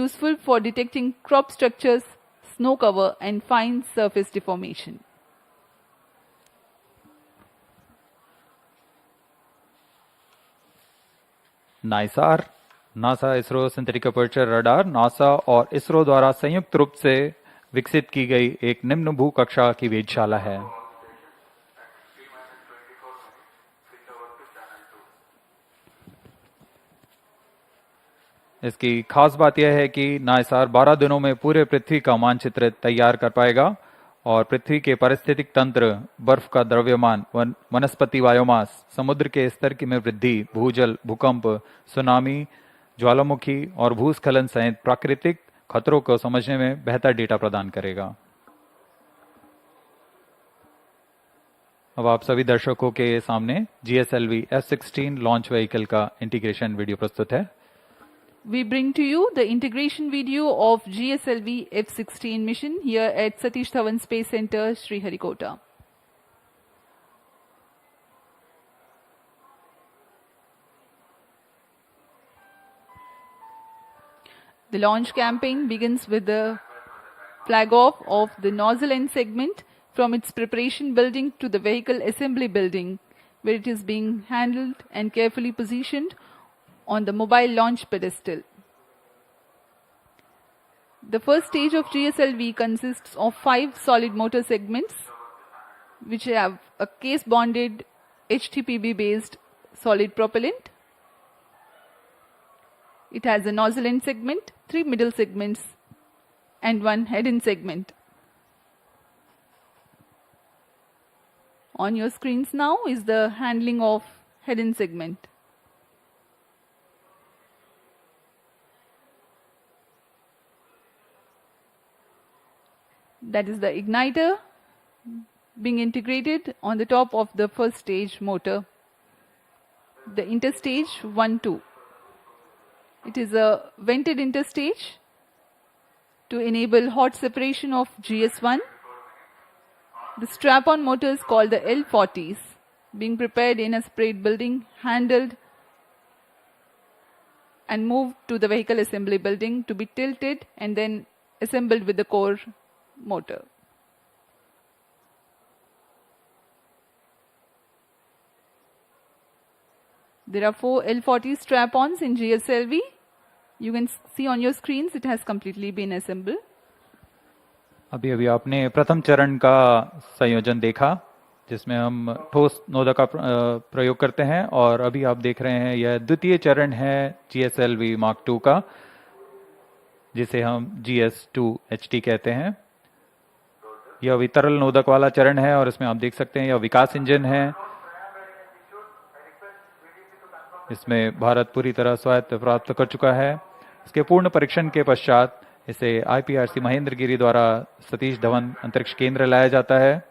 useful for detecting crop structures, snow cover, and fine surface deformation. NISAR, NASA ISRO synthetic aperture radar NASA और इसरो द्वारा संयुक्त रूप से विकसित की गई एक निम्न भू कक्षा की वेधशाला है। इसकी खास बात यह है कि नाइसार 12 दिनों में पूरे पृथ्वी का मानचित्र तैयार कर पाएगा और पृथ्वी के पारिस्थितिक तंत्र, बर्फ का द्रव्यमान, वनस्पति बायोमास, समुद्र के स्तर की में वृद्धि, भूजल, भूकंप, सुनामी, ज्वालामुखी और भूस्खलन सहित प्राकृतिक खतरों को समझने में बेहतर डेटा प्रदान करेगा। अब आप सभी दर्शकों के सामने GSLV-F16 लॉन्च व्हीकल का इंटीग्रेशन वीडियो प्रस्तुत है। We bring to you the integration video of GSLV-F16 mission here at Satish Dhawan Space Center, Sriharikota. The launch campaign begins with the flag off of the nozzle end segment from its preparation building to the vehicle assembly building, where it is being handled and carefully positioned on the mobile launch pedestal. The first stage of GSLV consists of 5 solid motor segments, which have a case-bonded HTPB-based solid propellant. It has a nozzle end segment, 3 middle segments, and 1 head end segment. On your screens now is the handling of head end segment. That is the igniter being integrated on the top of the first stage motor, the interstage 1-2. It is a vented interstage to enable hot separation of GS1. The strap-on motor is called the L40s, being prepared in a separate building, handled and moved to the vehicle assembly building to be tilted and then assembled with the core motor. There are 4 L40 strap-ons in GSLV. You can see on your screens it has completely been assembled. अभी अभी आपने प्रथम चरण का संयोजन देखा, जिसमें हम ठोस नोदक का प्रयोग करते हैं, और अभी आप देख रहे हैं यह द्वितीय चरण है GSLV Mark II का, जिसे हम GS2HT कहते हैं। यह अभी तरल नोदक वाला चरण है और इसमें आप देख सकते हैं यह विकास इंजन है। इसमें भारत पूरी तरह स्वायत्त प्राप्त कर चुका है। इसके पूर्ण परीक्षण के पश्चात इसे IPRC महेंद्रगिरी द्वारा सतीश धवन अंतरिक्ष केंद्र लाया जाता है।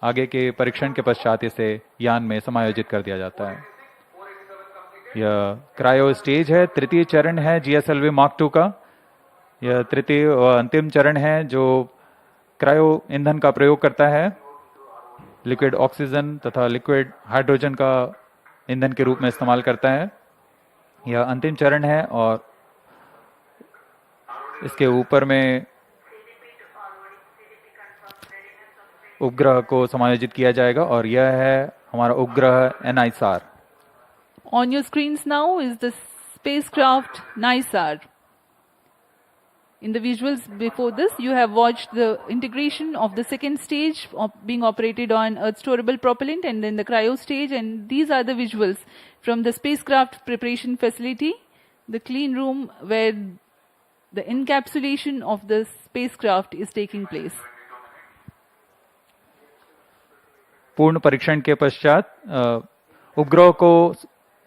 आगे के परीक्षण के पश्चात इसे यान में समायोजित कर दिया जाता है। यह क्रायो स्टेज है, तृतीय चरण है GSLV Mark II का। यह तृतीय और अंतिम चरण है जो क्रायो ईंधन का प्रयोग करता है, लिक्विड ऑक्सीजन तथा लिक्विड हाइड्रोजन का ईंधन के रूप में इस्तेमाल करता है। यह अंतिम चरण है और इसके ऊपर में उपग्रह को समायोजित किया जाएगा और यह है हमारा उपग्रह NISR. On your screens now is the spacecraft Nisar. In the visuals before this, you have watched the integration of the second stage of being operated on Earth storable propellant and then the cryo stage, and these are the visuals from the spacecraft preparation facility, the clean room where the encapsulation of the spacecraft is taking place. पूर्ण परीक्षण के पश्चात उपग्रह को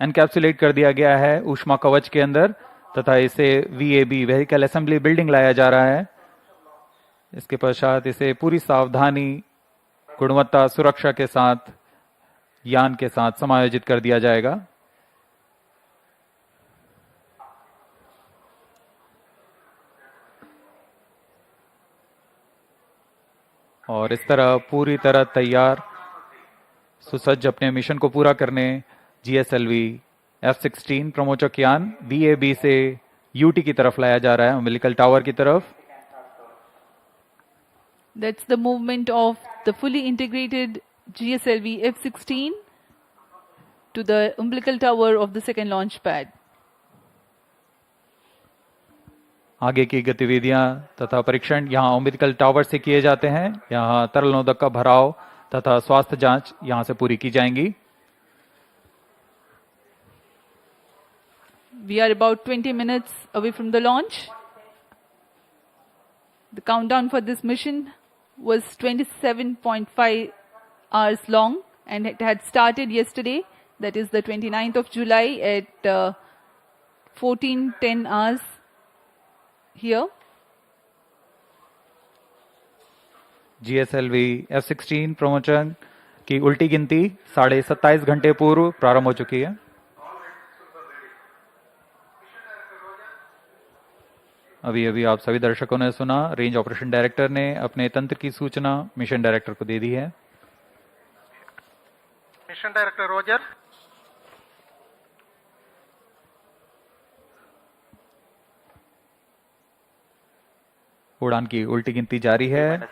encapsulate कर दिया गया है ऊष्मा कवच के अंदर तथा इसे VAB व्हीकल असेंबली बिल्डिंग लाया जा रहा है। इसके पश्चात इसे पूरी सावधानी, गुणवत्ता, सुरक्षा के साथ यान के साथ समायोजित कर दिया जाएगा। और इस तरह पूरी तरह तैयार सुसज्ज अपने मिशन को पूरा करने GSLV-F16 प्रमोचक यान VAB से यूटी की तरफ लाया जा रहा है, umbilical टावर की तरफ। That's the movement of the fully integrated GSLV-F16 to the umbilical tower of the second launch pad. आगे की गतिविधियां तथा परीक्षण यहां umbilical टावर से किए जाते हैं। यहां तरल नोदक का भराव तथा स्वास्थ्य जांच यहां से पूरी की जाएंगी। We are about 20 minutes away from the launch. The countdown for this mission was 27.5 hours long, and it had started yesterday, that is the 29th of July at 14:10 hours here. GSLV F16 promotion की उल्टी गिनती 27.5 घंटे पूर्व प्रारंभ हो चुकी है। अभी अभी आप सभी दर्शकों ने सुना, रेंज ऑपरेशन डायरेक्टर ने अपने तंत्र की सूचना मिशन डायरेक्टर को दे दी है। Mission director Roger. उड़ान की उल्टी गिनती जारी है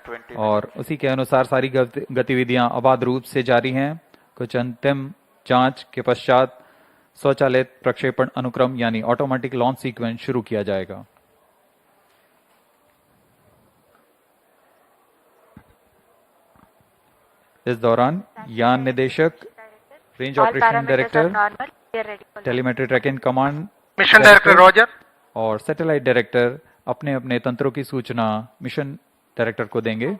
और उसी के अनुसार सारी गतिविधियां अबाध रूप से जारी हैं। कुछ अंतिम जांच के पश्चात स्वचालित प्रक्षेपण अनुक्रम यानी ऑटोमेटिक लॉन्च सीक्वेंस शुरू किया जाएगा। इस दौरान यान निदेशक, range operation director, telemetry tracking command mission director Roger और सैटेलाइट डायरेक्टर अपने अपने तंत्रों की सूचना मिशन डायरेक्टर को देंगे।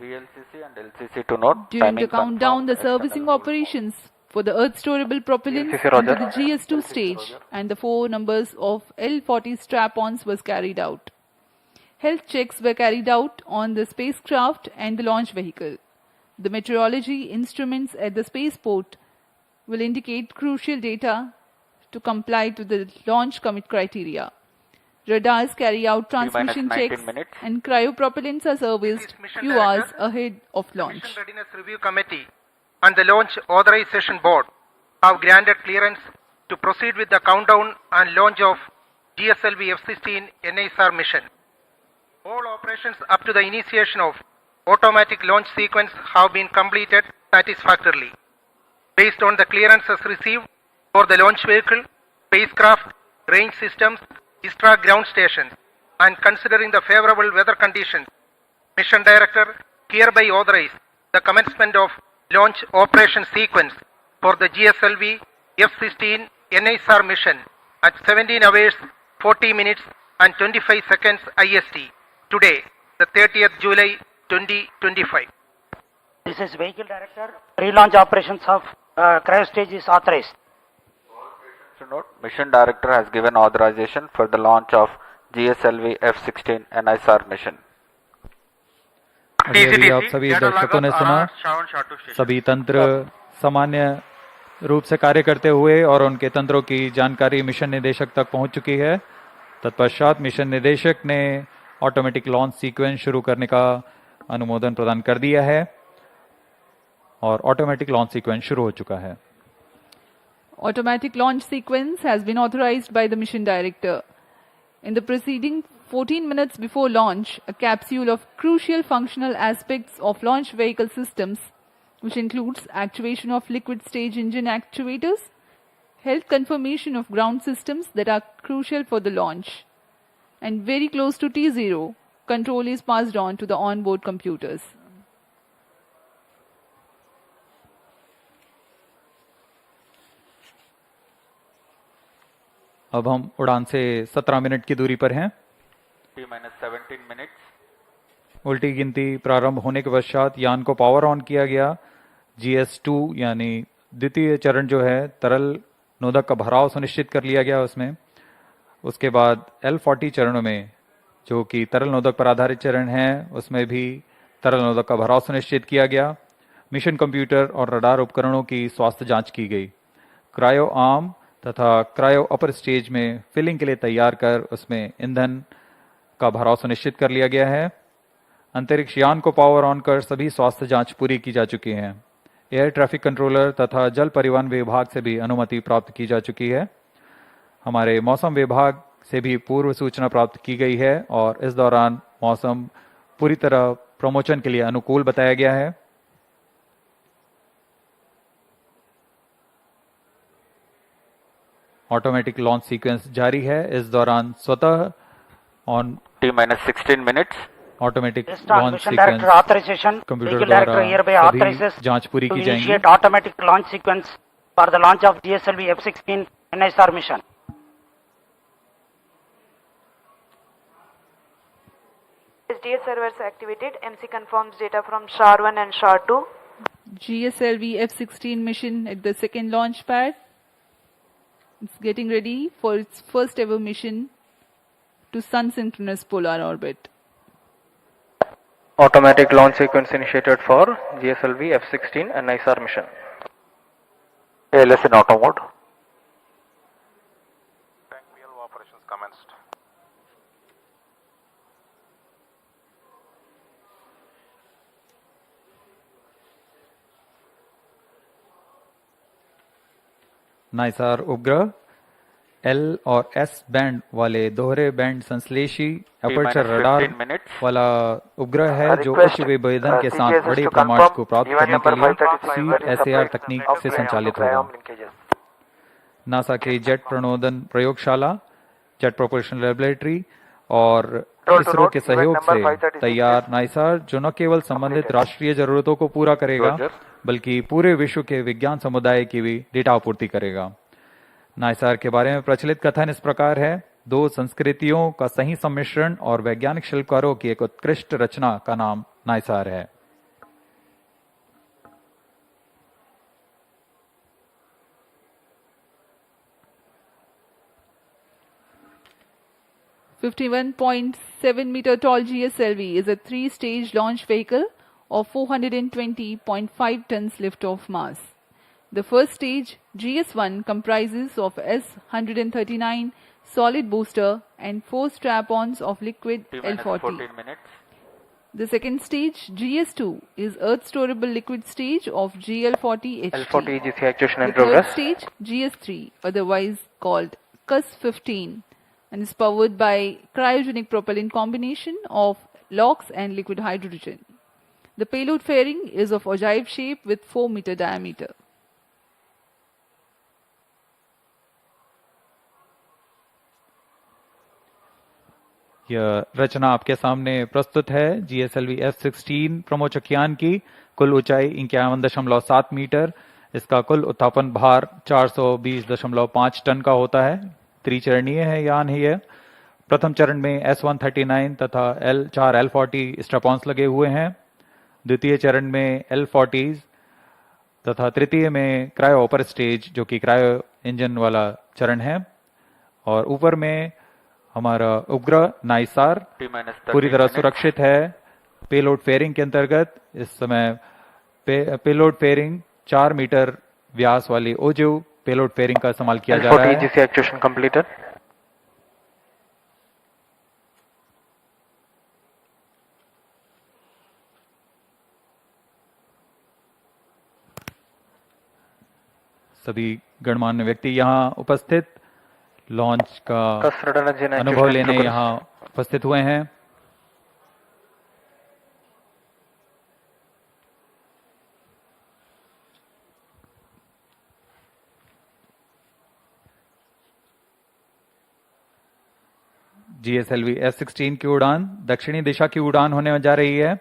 VLCC and LCC to note. During the countdown, the servicing operations for the Earth storable propellant into the GS2 stage and the 4 numbers of L40 strap-ons was carried out. Health checks were carried out on the spacecraft and the launch vehicle. The meteorology instruments at the spaceport will indicate crucial data to comply to the launch commit criteria. Radars carry out transmission checks and cryopropellants are serviced few hours ahead of launch. Mission Readiness Review Committee and the Launch Authorization Board have granted clearance to proceed with the countdown and launch of GSLV F16 NISR mission. All operations up to the initiation of automatic launch sequence have been completed satisfactorily. Based on the clearances received for the launch vehicle, spacecraft, range systems, ISRO ground stations, and considering the favorable weather conditions, Mission Director hereby authorized the commencement of launch operation sequence for the GSLV F16 NISR mission at 17 hours 40 minutes and 25 seconds IST today, the 30th July 2025. This is Vehicle Director. Pre-launch operations of cryo stage is authorized. To note, Mission Director has given authorization for the launch of GSLV F16 NISR mission. अभी आप सभी दर्शकों ने सुना, सभी तंत्र सामान्य रूप से कार्य करते हुए और उनके तंत्रों की जानकारी मिशन निदेशक तक पहुंच चुकी है। तत्पश्चात मिशन निदेशक ने ऑटोमेटिक लॉन्च सीक्वेंस शुरू करने का अनुमोदन प्रदान कर दिया है और ऑटोमेटिक लॉन्च सीक्वेंस शुरू हो चुका है। Automatic launch sequence has been authorized by the mission director. In the preceding 14 minutes before launch, a capsule of crucial functional aspects of launch vehicle systems, which includes actuation of liquid stage engine actuators, health confirmation of ground systems that are crucial for the launch, and very close to T0, control is passed on to the onboard computers. अब हम उड़ान से 17 minute की दूरी पर हैं। T-17 minutes. उल्टी गिनती प्रारंभ होने के पश्चात यान को पावर ऑन किया गया। GS2 यानी द्वितीय चरण जो है, तरल नोदक का भराव सुनिश्चित कर लिया गया उसमें। उसके बाद L40 चरणों में, जो कि तरल नोदक पर आधारित चरण है, उसमें भी तरल नोदक का भराव सुनिश्चित किया गया। मिशन कंप्यूटर और रडार उपकरणों की स्वास्थ्य जांच की गई। क्रायो आर्म तथा क्रायो अपर स्टेज में फिलिंग के लिए तैयार कर उसमें ईंधन का भराव सुनिश्चित कर लिया गया है। अंतरिक्ष यान को पावर ऑन कर सभी स्वास्थ्य जांच पूरी की जा चुकी है। एयर ट्रैफिक कंट्रोलर तथा जल परिवहन विभाग से भी अनुमति प्राप्त की जा चुकी है। हमारे मौसम विभाग से भी पूर्व सूचना प्राप्त की गई है और इस दौरान मौसम पूरी तरह प्रमोशन के लिए अनुकूल बताया गया है। ऑटोमेटिक लॉन्च सीक्वेंस जारी है। इस दौरान स्वतः on T-16 minutes. Automatic Based on launch mission sequence director authorization, computer vehicle द्वारा director hereby सभी authorizes जांच पूरी to की जाएंगी। initiate automatic launch sequence for the launch of GSLV-F16 NISR mission. SDS servers activated. MC confirms data from SHAR-1 and SHAR-2. GSLV F16 mission at the second launch pad. It's getting ready for its first ever mission to sun synchronous polar orbit. Automatic launch sequence initiated for GSLV F16 and NISR mission. ALS in auto mode. Tank PLO operations commenced. नाइसार उपग्रह L और S band वाले दोहरे band संश्लेषी aperture radar -15 minutes. वाला उपग्रह है जो Request, उच्च विभेदन के साथ CGS बड़े to प्रमाण confirm को प्राप्त event करने के number लिए 536 CSAR तकनीक से संचालित होगा। नासा के जेट प्रणोदन प्रयोगशाला, जेट प्रोपल्शन लेबोरेटरी और इसरो के सहयोग से तैयार नाइसार जो न केवल संबंधित राष्ट्रीय जरूरतों को पूरा करेगा बल्कि पूरे विश्व के विज्ञान समुदाय की भी डेटा आपूर्ति करेगा। नाइसार के बारे में प्रचलित कथन इस प्रकार है: दो संस्कृतियों का सही सम्मिश्रण और वैज्ञानिक शिल्पकारों की एक उत्कृष्ट रचना का नाम नाइसार है। .7-meter tall GSLV is a three-stage launch vehicle of 420.5 tons liftoff mass. The first stage, GS1, comprises of S-139 solid booster and 4 strap-ons of liquid L-40. 14 minutes. The second stage, GS2, is Earth storable liquid stage of GL-40 HT. L40 EGC actuation in The third progress. stage, GS3, otherwise called CUS-15, and is powered by cryogenic propellant combination of LOX and liquid hydrogen. The payload fairing is of ogive shape with 4-meter diameter. यह रचना आपके सामने प्रस्तुत है GSLV F16 प्रमोचकयान की। कुल ऊंचाई 51.7 metre. इसका कुल उत्थापन भार 420.5 टन का होता है। त्रिचरणीय है यान है यह। प्रथम चरण में S-139 तथा चार L-40 स्ट्रैप-ऑन्स लगे हुए हैं। द्वितीय चरण में L-40 तथा तृतीय में क्रायो अपर स्टेज जो कि क्रायो इंजन वाला चरण है। और ऊपर में हमारा उपग्रह नाइसार पूरी तरह सुरक्षित है। पेलोड फेयरिंग के अंतर्गत इस समय पेलोड फेयरिंग 4 मीटर व्यास वाली ओजिव पेलोड फेयरिंग का इस्तेमाल किया जा रहा है। L40 EGC actuation completed. सभी गणमान्य व्यक्ति यहाँ उपस्थित लॉन्च का अनुभव लेने यहाँ उपस्थित हुए हैं। GSLV F16 की उड़ान दक्षिणी दिशा की उड़ान होने जा रही है,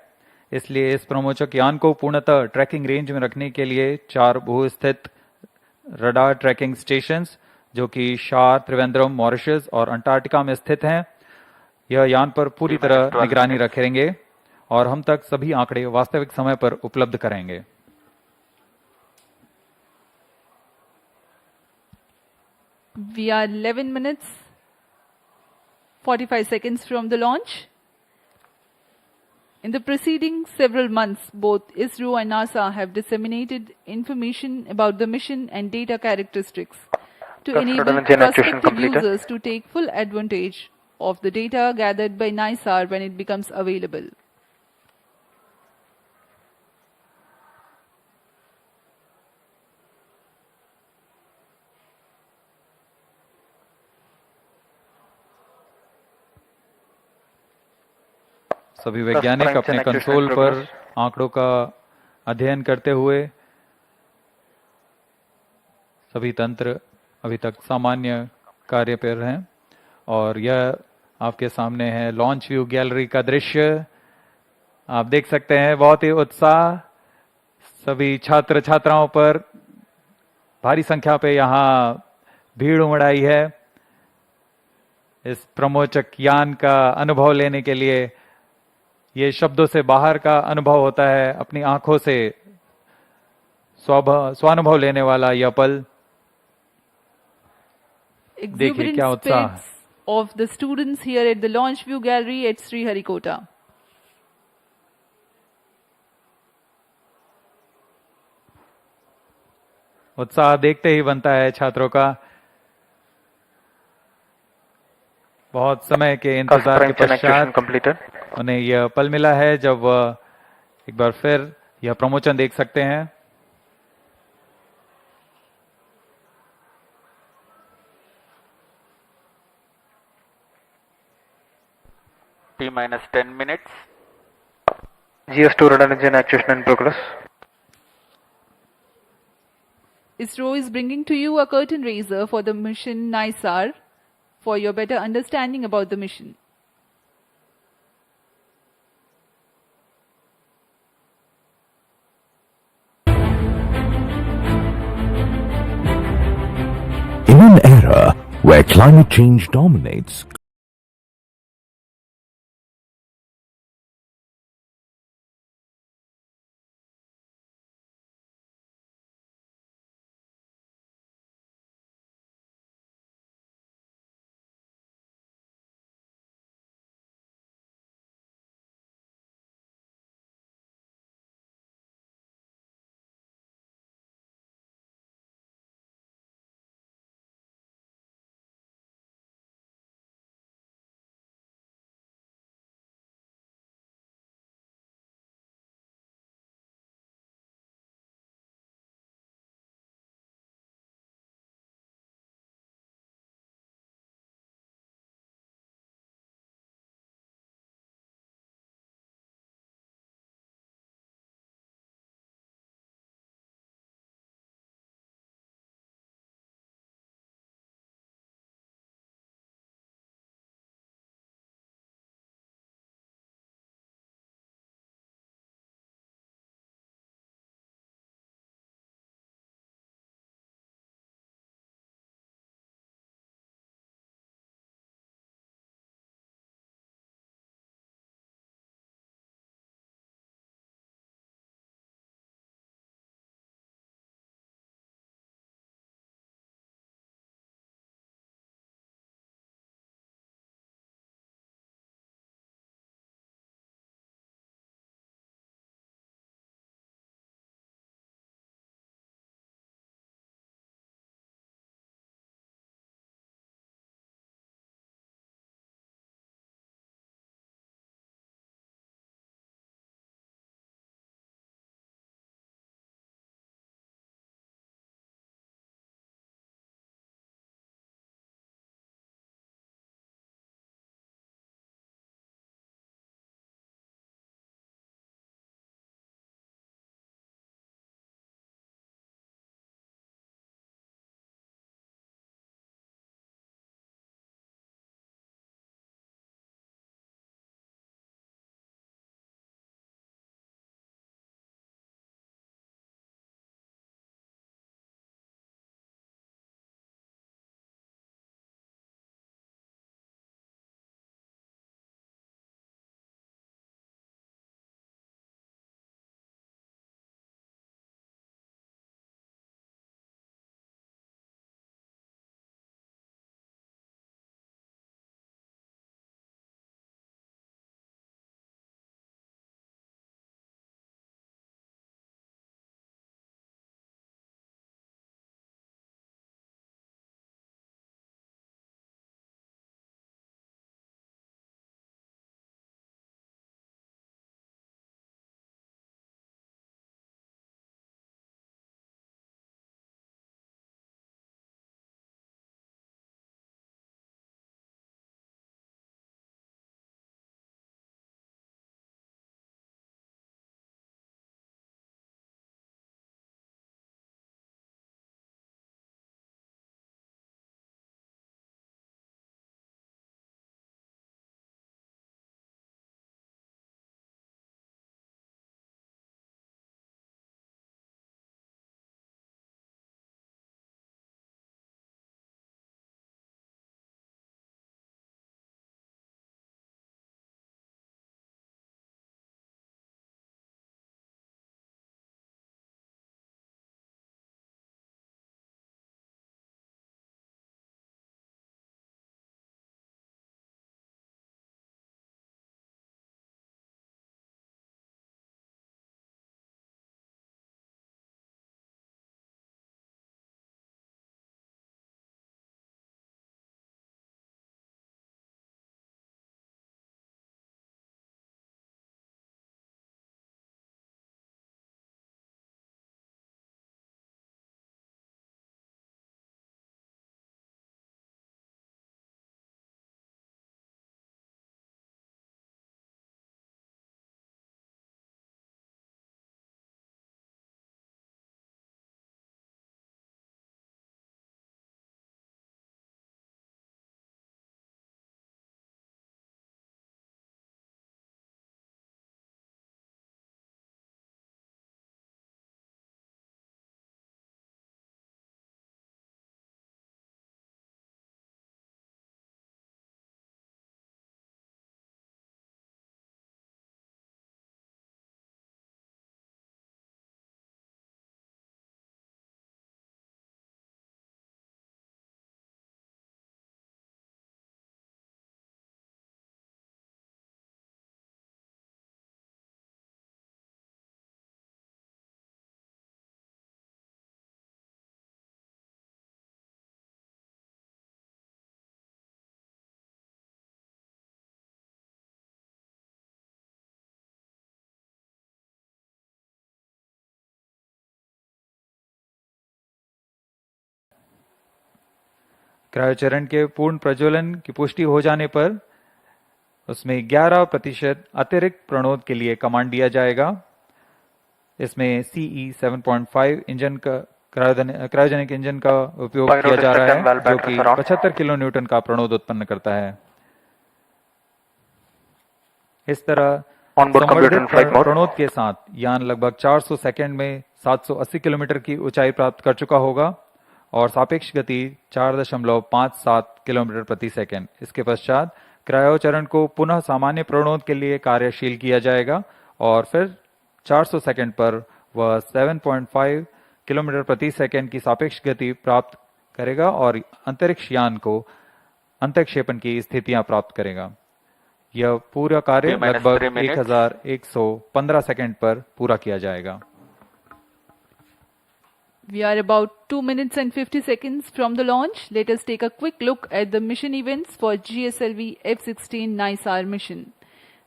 इसलिए इस प्रमोचक यान को पूर्णतः ट्रैकिंग रेंज में रखने के लिए 4 भू-स्थित रडार ट्रैकिंग स्टेशंस जो कि शार, त्रिवेंद्रम, मॉरिशस और अंटार्कटिका में स्थित हैं, यह यान पर पूरी तरह निगरानी रखेंगे और हम तक सभी आंकड़े वास्तविक समय पर उपलब्ध करेंगे। We are 11 minutes 45 seconds from the launch. In the preceding several months, both ISRO and NASA have disseminated information about the mission and data characteristics to enable prospective users to take full advantage of the data gathered by NISAR when it becomes available. सभी वैज्ञानिक अपने console पर आंकड़ों का अध्ययन करते हुए सभी तंत्र अभी तक सामान्य कार्य पर हैं और यह आपके सामने है लॉन्च व्यू गैलरी का दृश्य। आप देख सकते हैं बहुत ही उत्साह सभी छात्र छात्राओं पर भारी संख्या पे यहाँ भीड़ उमड़ आई है इस प्रमोचक यान का अनुभव लेने के लिए। ये शब्दों से बाहर का अनुभव होता है, अपनी आंखों से स्वानुभव लेने वाला यह पल। देखिए क्या उत्साह है of the students here at the launch view gallery at Sriharikota. उत्साह देखते ही बनता है छात्रों का। बहुत समय के इंतजार के पश्चात उन्हें यह पल मिला है जब एक बार फिर यह प्रमोशन देख सकते हैं। T-10 minutes. GS2 radar engine actuation in progress. ISRO is bringing to you a curtain raiser for the mission Nisar for your better understanding about the mission. In an era where climate change dominates, क्रायोचरण के पूर्ण प्रज्वलन की पुष्टि हो जाने पर उसमें 11% अतिरिक्त प्रणोद के लिए कमांड दिया जाएगा। इसमें CE 7.5 इंजन का क्रायोजेनिक इंजन का उपयोग किया जा रहा है, जो कि 75 किलो न्यूटन का प्रणोद उत्पन्न करता है। इस तरह संवर्धित प्रणोद के साथ यान लगभग 400 सेकंड में 780 किलोमीटर की ऊंचाई प्राप्त कर चुका होगा और सापेक्ष गति 4.57 किलोमीटर प्रति सेकंड। इसके पश्चात क्रायोचरण को पुनः सामान्य प्रणोद के लिए कार्यशील किया जाएगा और फिर 400 सेकंड पर वह 7.5 किलोमीटर प्रति सेकंड की सापेक्ष गति प्राप्त करेगा और अंतरिक्ष यान को अंतक्षेपण की स्थितियां प्राप्त करेगा। यह पूरा कार्य लगभग 1115 सेकंड पर पूरा किया जाएगा। We are about 2 minutes and 50 seconds from the launch. Let us take a quick look at the mission events for GSLV-F16 Nisar mission.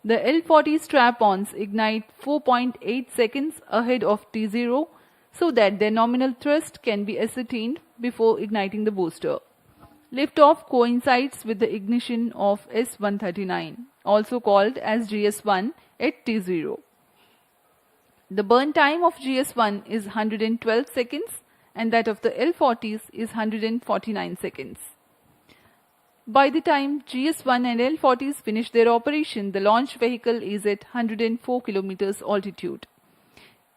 The L40 strap-ons ignite 4.8 seconds ahead of T0 so that their nominal thrust can be ascertained before igniting the booster. Liftoff coincides with the ignition of S139, also called as GS1 at T0. The burn time of GS1 is 112 seconds and that of the L40s is 149 seconds. By the time GS1 and L40s finish their operation, the launch vehicle is at 104 kilometers altitude.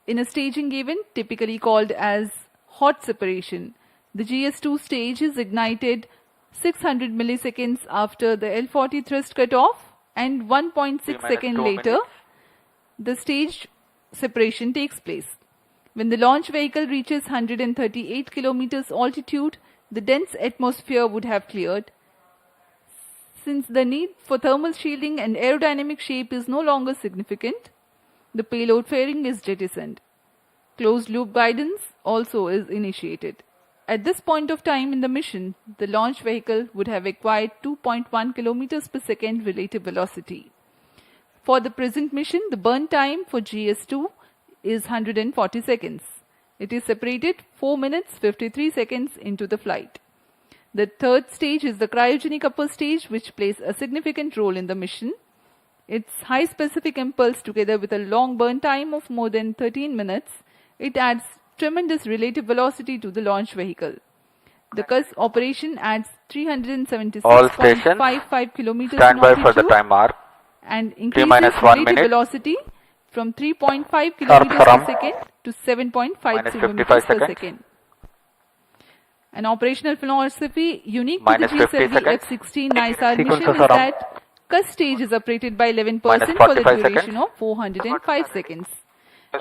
In a staging event typically called as hot separation, the GS2 stage is ignited 600 milliseconds after the L40 thrust cutoff and 1.6 seconds later the stage separation takes place. When the launch vehicle reaches 138 kilometers altitude, the dense atmosphere would have cleared. Since the need for thermal shielding and aerodynamic shape is no longer significant, the payload fairing is jettisoned. Closed loop guidance also is initiated. At this point of time in the mission, the launch vehicle would have acquired 2.1 kilometers per second relative velocity. For the present mission, the burn time for GS2 is 140 seconds. It is separated 4 minutes 53 seconds into the flight. The third stage is the cryogenic upper stage, which plays a significant role in the mission. Its high specific impulse together with a long burn time of more than 13 minutes, it adds tremendous relative velocity to the launch vehicle. The CUS operation adds 376.55 kilometers stand in by altitude for the time mark. and increases relative velocity from 3.5 kilometers per second to 7.5 kilometers per second. An operational philosophy unique to the GSLV-F16 Nisar mission is that CUS stage is operated by 11% for the duration of 405 seconds.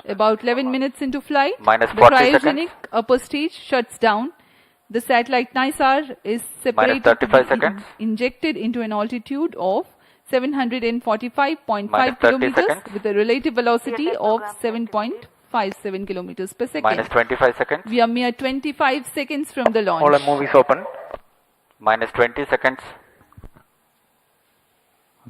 About 11 minutes into flight, the cryogenic upper stage shuts down. The satellite Nisar is separated to be injected into an altitude of 745.5 kilometers with a relative velocity of 7.57 kilometers per second. Minus 25 seconds. We are mere 25 seconds from the launch. All the movies open. Minus 20 seconds.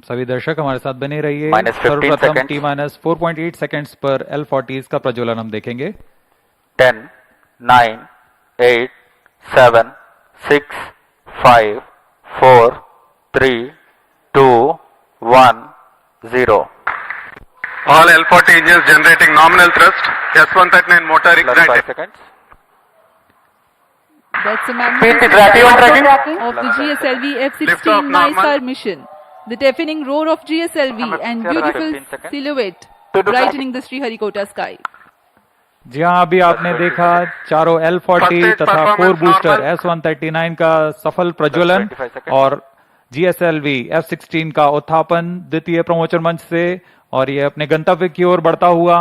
सभी दर्शक हमारे साथ बने रहिए। Minus 15 सर्वप्रथम seconds. T- 4.8 seconds पर L40s का प्रज्वलन हम देखेंगे। 10, 9, 8, 7, 6, 5, 4, 3, 2, 1, 0. All L40 engines generating nominal thrust. S139 motor Plus 5 ignited. seconds. That's a magnificent tracking of the GSLV-F16 Liftoff normal. Nisar mission. The deafening roar of GSLV and beautiful 15 seconds. silhouette brightening the Sriharikota sky. जी हाँ, अभी आपने देखा चारों L40 तथा 4 booster S139 का सफल प्रज्वलन 25 seconds. और GSLV-F16 का उत्थापन द्वितीय प्रमोचन मंच से और ये अपने गंतव्य की ओर बढ़ता हुआ।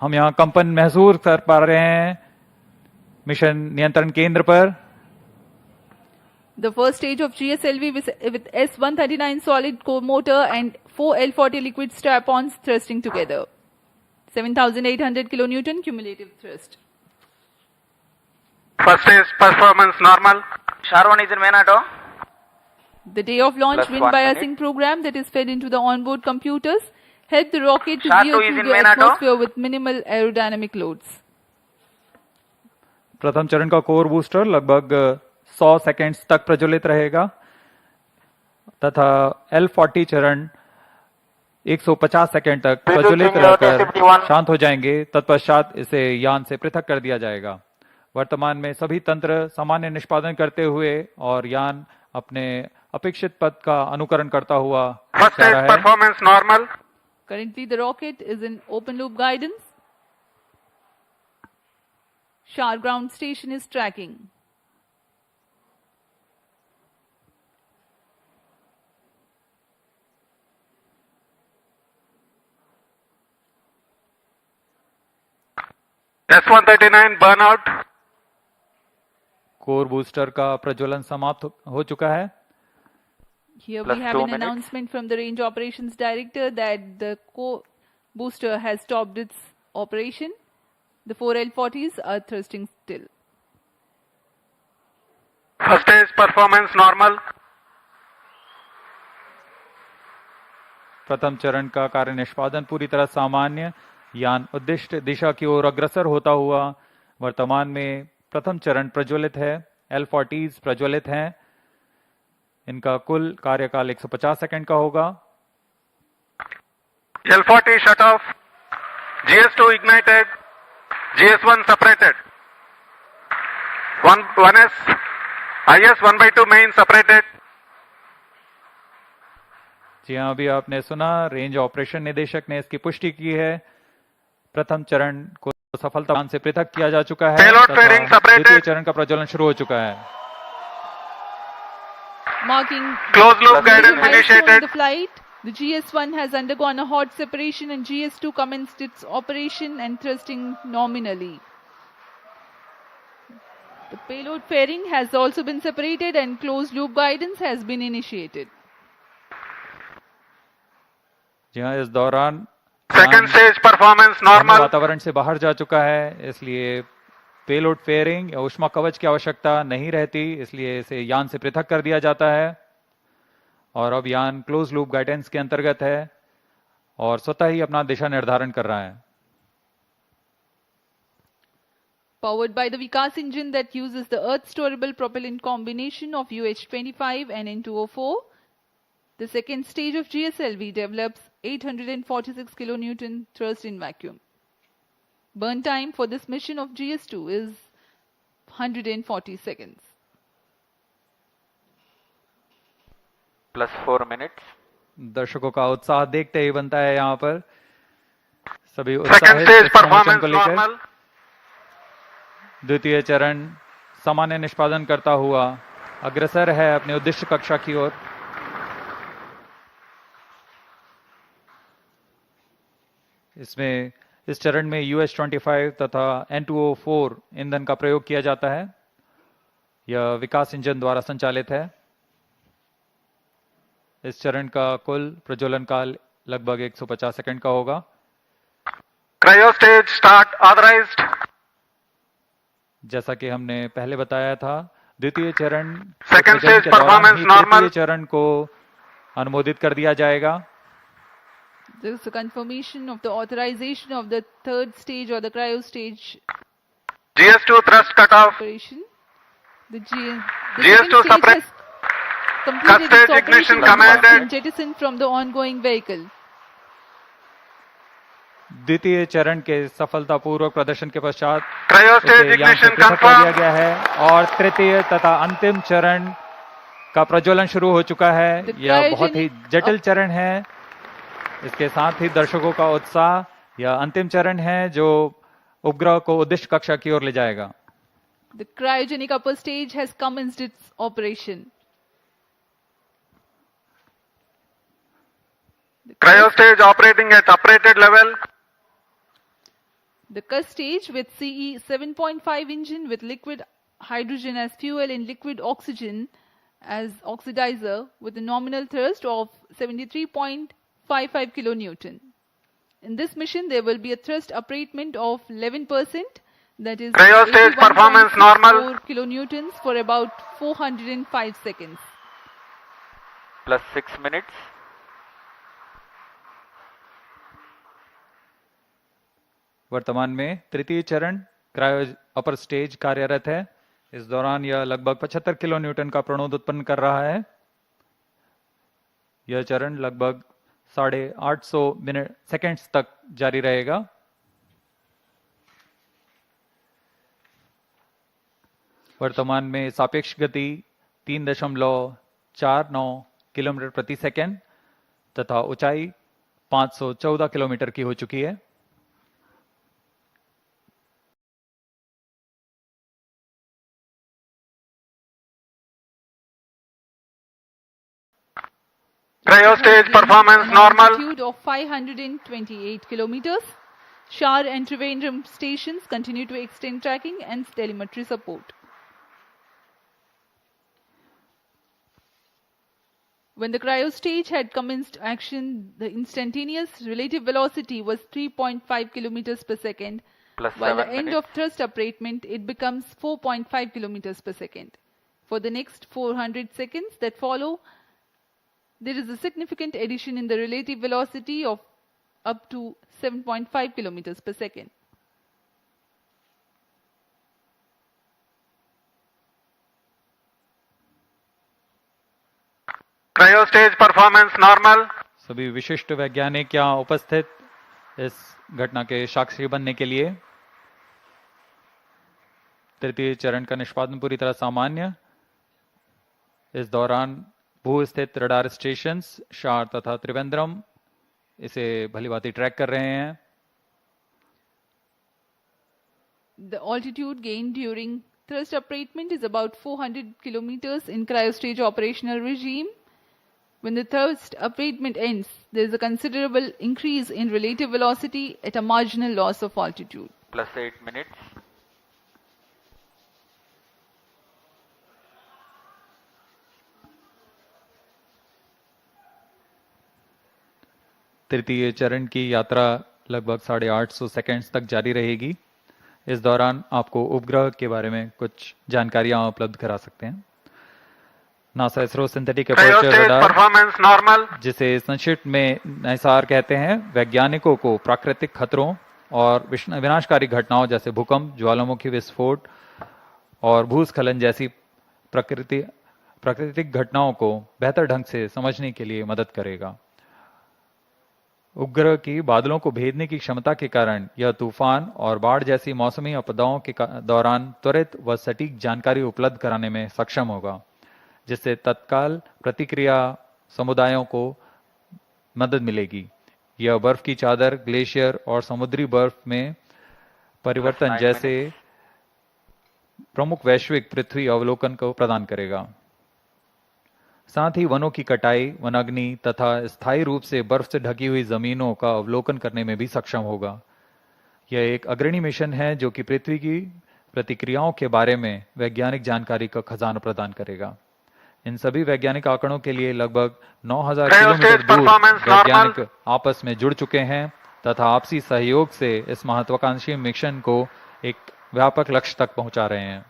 हम यहाँ कंपन महसूस कर पा रहे हैं मिशन नियंत्रण केंद्र पर। The first stage of GSLV with S139 solid core motor and 4 L40 liquid strap-ons thrusting together. 7,800 kilonewton cumulative thrust. First stage performance normal. Sharwan is in main auto. The day of launch Plus wind 1 biasing minute. program that is fed into the onboard computers helped the rocket to Sharp veer two is through in the main auto. atmosphere with minimal aerodynamic loads. प्रथम चरण का core booster लगभग 100 seconds तक प्रज्वलित रहेगा तथा L40 चरण 150 second तक प्रज्वलित रहकर शांत हो जाएंगे। तत्पश्चात इसे यान से पृथक कर दिया जाएगा। वर्तमान में सभी तंत्र सामान्य निष्पादन करते हुए और यान अपने अपेक्षित पथ का अनुकरण करता हुआ जा रहा है। Performance normal. Currently, the rocket is in open loop guidance. Shar ground station is tracking. S139 burnout. Core booster का प्रज्वलन समाप्त हो चुका है। Here Plus we have 2 an minutes. announcement from the range operations director that the core booster has stopped its operation. The 4 L40s are thrusting still. First stage performance normal. प्रथम चरण का कार्य निष्पादन पूरी तरह सामान्य। यान उद्दिष्ट दिशा की ओर अग्रसर होता हुआ वर्तमान में प्रथम चरण प्रज्वलित है। L40s प्रज्वलित हैं। इनका कुल कार्यकाल 150 सेकंड का होगा। L40 shut off. GS2 ignited. GS1 separated. 1S. IS 1/2 main separated. जी हाँ, अभी आपने सुना, रेंज ऑपरेशन निदेशक ने इसकी पुष्टि की है। प्रथम चरण को सफलता से पृथक किया जा चुका है Payload तथा fairing separated. द्वितीय चरण का प्रज्वलन शुरू हो चुका है। Marking Closed loop the guidance milestone initiated. in the flight, the GS1 has undergone a hot separation and GS2 commenced its operation and thrusting nominally. The payload fairing has also been separated and closed loop guidance has been initiated. जी हाँ, इस दौरान Second stage performance normal. वातावरण से बाहर जा चुका है, इसलिए पेलोड फेयरिंग या ऊष्मा कवच की आवश्यकता नहीं रहती, इसलिए इसे यान से पृथक कर दिया जाता है और अब यान क्लोज लूप गाइडेंस के अंतर्गत है और स्वतः ही अपना दिशा निर्धारण कर रहा है। Powered by the Vikas engine that uses the Earth storable propellant combination of UH-25 and N2O4, the second stage of GSLV develops 846 kilonewton thrust in vacuum. Burn time for this mission of GS2 is 140 seconds. Plus 4 minutes. दर्शकों का उत्साह देखते ही बनता है यहाँ पर। सभी Second उत्साहित stage इस प्रमोशन performance को लेकर। normal. द्वितीय चरण सामान्य निष्पादन करता हुआ अग्रसर है अपने उद्दिष्ट कक्षा की ओर। इसमें इस चरण में UH-25 तथा N2O4 ईंधन का प्रयोग किया जाता है। यह विकास इंजन द्वारा संचालित है। इस चरण का कुल प्रज्वलन काल लगभग 150 सेकंड का होगा। Cryo stage start authorized. जैसा कि हमने पहले बताया था, द्वितीय चरण Second प्रज्वलन stage के दौरान performance ही normal. तृतीय चरण को अनुमोदित कर दिया जाएगा। There is a confirmation of the authorization of the third stage or the cryo stage GS2 thrust cutoff. operation. The GS2 second stage separate. has completed Stage its ignition operation and has commanded. been jettisoned from the ongoing vehicle. द्वितीय चरण के सफलतापूर्वक प्रदर्शन के पश्चात Cryo उसे stage यान से ignition पृथक कर दिया confirmed. गया है और तृतीय तथा अंतिम चरण का प्रज्वलन शुरू हो चुका है। The यह बहुत ही cryogenic- जटिल चरण है। इसके साथ ही दर्शकों का उत्साह, यह अंतिम चरण है जो उपग्रह को उद्दिष्ट कक्षा की ओर ले जाएगा। The cryogenic upper stage has commenced its operation. Cryo stage operating at operated level. The Cus stage with CE 7.5 engine with liquid hydrogen as fuel and liquid oxygen as oxidizer with a nominal thrust of 73.55 kilonewton. In this mission, there will be a thrust upratement of 11%, that is Cryo stage performance normal. 81.64 kilonewtons for about 405 seconds. Plus 6 minutes. वर्तमान में तृतीय चरण cryo upper stage कार्यरत है। इस दौरान यह लगभग 75 किलो न्यूटन का प्रणोद उत्पन्न कर रहा है। यह चरण लगभग 850 मिनट सेकेंड्स तक जारी रहेगा। वर्तमान में सापेक्ष गति 3.49 किलोमीटर प्रति सेकेंड तथा ऊंचाई 514 किलोमीटर की हो चुकी है। Cryo stage performance normal. Altitude of 528 kilometers. Shar and Trivandrum stations continue to extend tracking and telemetry support. When the cryo stage had commenced action, the instantaneous relative velocity was 3.5 kilometers per second. Plus While the 7 end minutes. of thrust upratement, it becomes 4.5 kilometers per second. For the next 400 seconds that follow, there is a significant addition in the relative velocity of up to 7.5 kilometers per second. Cryo stage performance normal. सभी विशिष्ट वैज्ञानिक यहाँ उपस्थित इस घटना के साक्षी बनने के लिए। तृतीय चरण का निष्पादन पूरी तरह सामान्य। इस दौरान भू स्थित रडार स्टेशंस शार तथा त्रिवेंद्रम इसे भलीभांति ट्रैक कर रहे हैं। The altitude gained during thrust upratement is about 400 kilometers in cryostage operational regime. When the thrust upratement ends, there is a considerable increase in relative velocity at a marginal loss of altitude. Plus 8 minutes. तृतीय चरण की यात्रा लगभग 850 seconds तक जारी रहेगी। इस दौरान आपको उपग्रह के बारे में कुछ जानकारियां उपलब्ध करा सकते हैं। NASA ISRO synthetic Cryo aperture stage radar, performance normal. जिसे संक्षिप्त में नाइसार कहते हैं, वैज्ञानिकों को प्राकृतिक खतरों और विनाशकारी घटनाओं जैसे भूकंप, ज्वालामुखी विस्फोट और भूस्खलन जैसी प्राकृतिक घटनाओं को बेहतर ढंग से समझने के लिए मदद करेगा। उपग्रह की बादलों को भेदने की क्षमता के कारण यह तूफान और बाढ़ जैसी मौसमी आपदाओं के दौरान त्वरित व सटीक जानकारी उपलब्ध कराने में सक्षम होगा, जिससे तत्काल प्रतिक्रिया समुदायों को मदद मिलेगी। यह बर्फ की चादर, ग्लेशियर और समुद्री बर्फ में परिवर्तन जैसे प्रमुख वैश्विक पृथ्वी अवलोकन को प्रदान करेगा। साथ ही वनों की कटाई, वनाग्नि तथा स्थायी रूप से बर्फ से ढकी हुई जमीनों का अवलोकन करने में भी सक्षम होगा। यह एक अग्रणी मिशन है जो कि पृथ्वी की प्रतिक्रियाओं के बारे में वैज्ञानिक जानकारी का खजाना प्रदान करेगा। इन सभी वैज्ञानिक आंकड़ों के लिए लगभग 9000 किलोमीटर दूर वैज्ञानिक आपस में जुड़ चुके हैं तथा आपसी सहयोग से इस महत्वाकांक्षी मिशन को एक व्यापक लक्ष्य तक पहुंचा रहे हैं।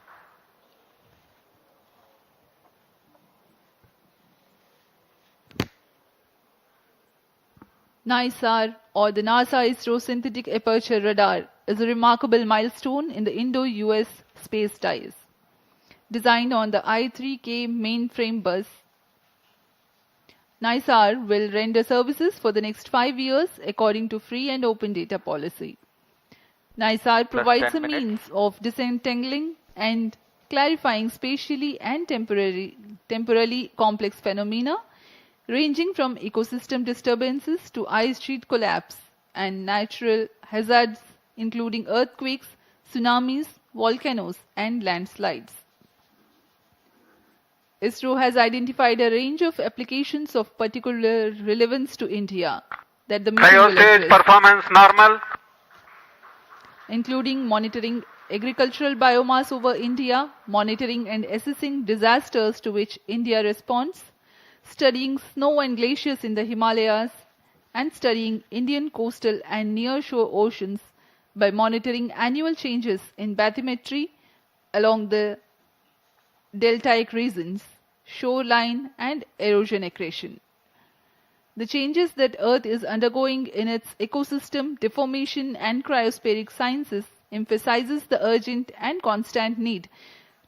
NISAR, or the NASA ISRO Synthetic Aperture Radar, is a remarkable milestone in the Indo-US space ties. Designed on the I-3K mainframe bus, NISAR will render services for the next 5 years according to free and open data policy. NISAR provides a means of disentangling and clarifying spatially and temporally complex phenomena ranging from ecosystem disturbances to ice sheet collapse and natural hazards including earthquakes, tsunamis, volcanoes and landslides. ISRO has identified a range of applications of particular relevance to India that the mission Cryo will stage address, performance normal. including monitoring agricultural biomass over India, monitoring and assessing disasters to which India responds, studying snow and glaciers in the Himalayas, and studying Indian coastal and near-shore oceans by monitoring annual changes in bathymetry along the deltaic regions, shoreline and erosion accretion. The changes that Earth is undergoing in its ecosystem, deformation and cryospheric sciences emphasizes the urgent and constant need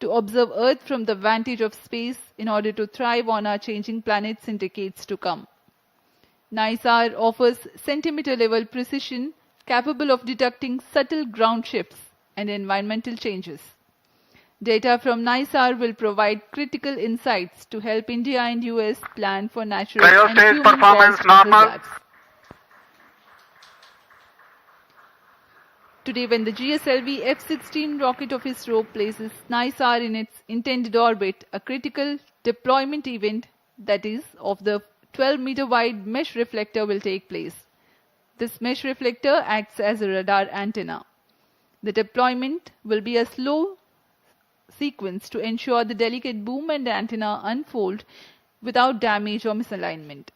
to observe Earth from the vantage of space in order to thrive on our changing planets in decades to come. NISAR offers centimeter-level precision capable of detecting subtle ground shifts and environmental changes. Data from NISAR will provide critical insights to help India and US plan for natural and Cryostage human performance caused normal. hazards. Today, when the GSLV-F16 rocket of ISRO places NISAR in its intended orbit, a critical deployment event, that is, of the 12-meter wide mesh reflector will take place. This mesh reflector acts as a radar antenna. The deployment will be a slow sequence to ensure the delicate boom and antenna unfold without damage or misalignment.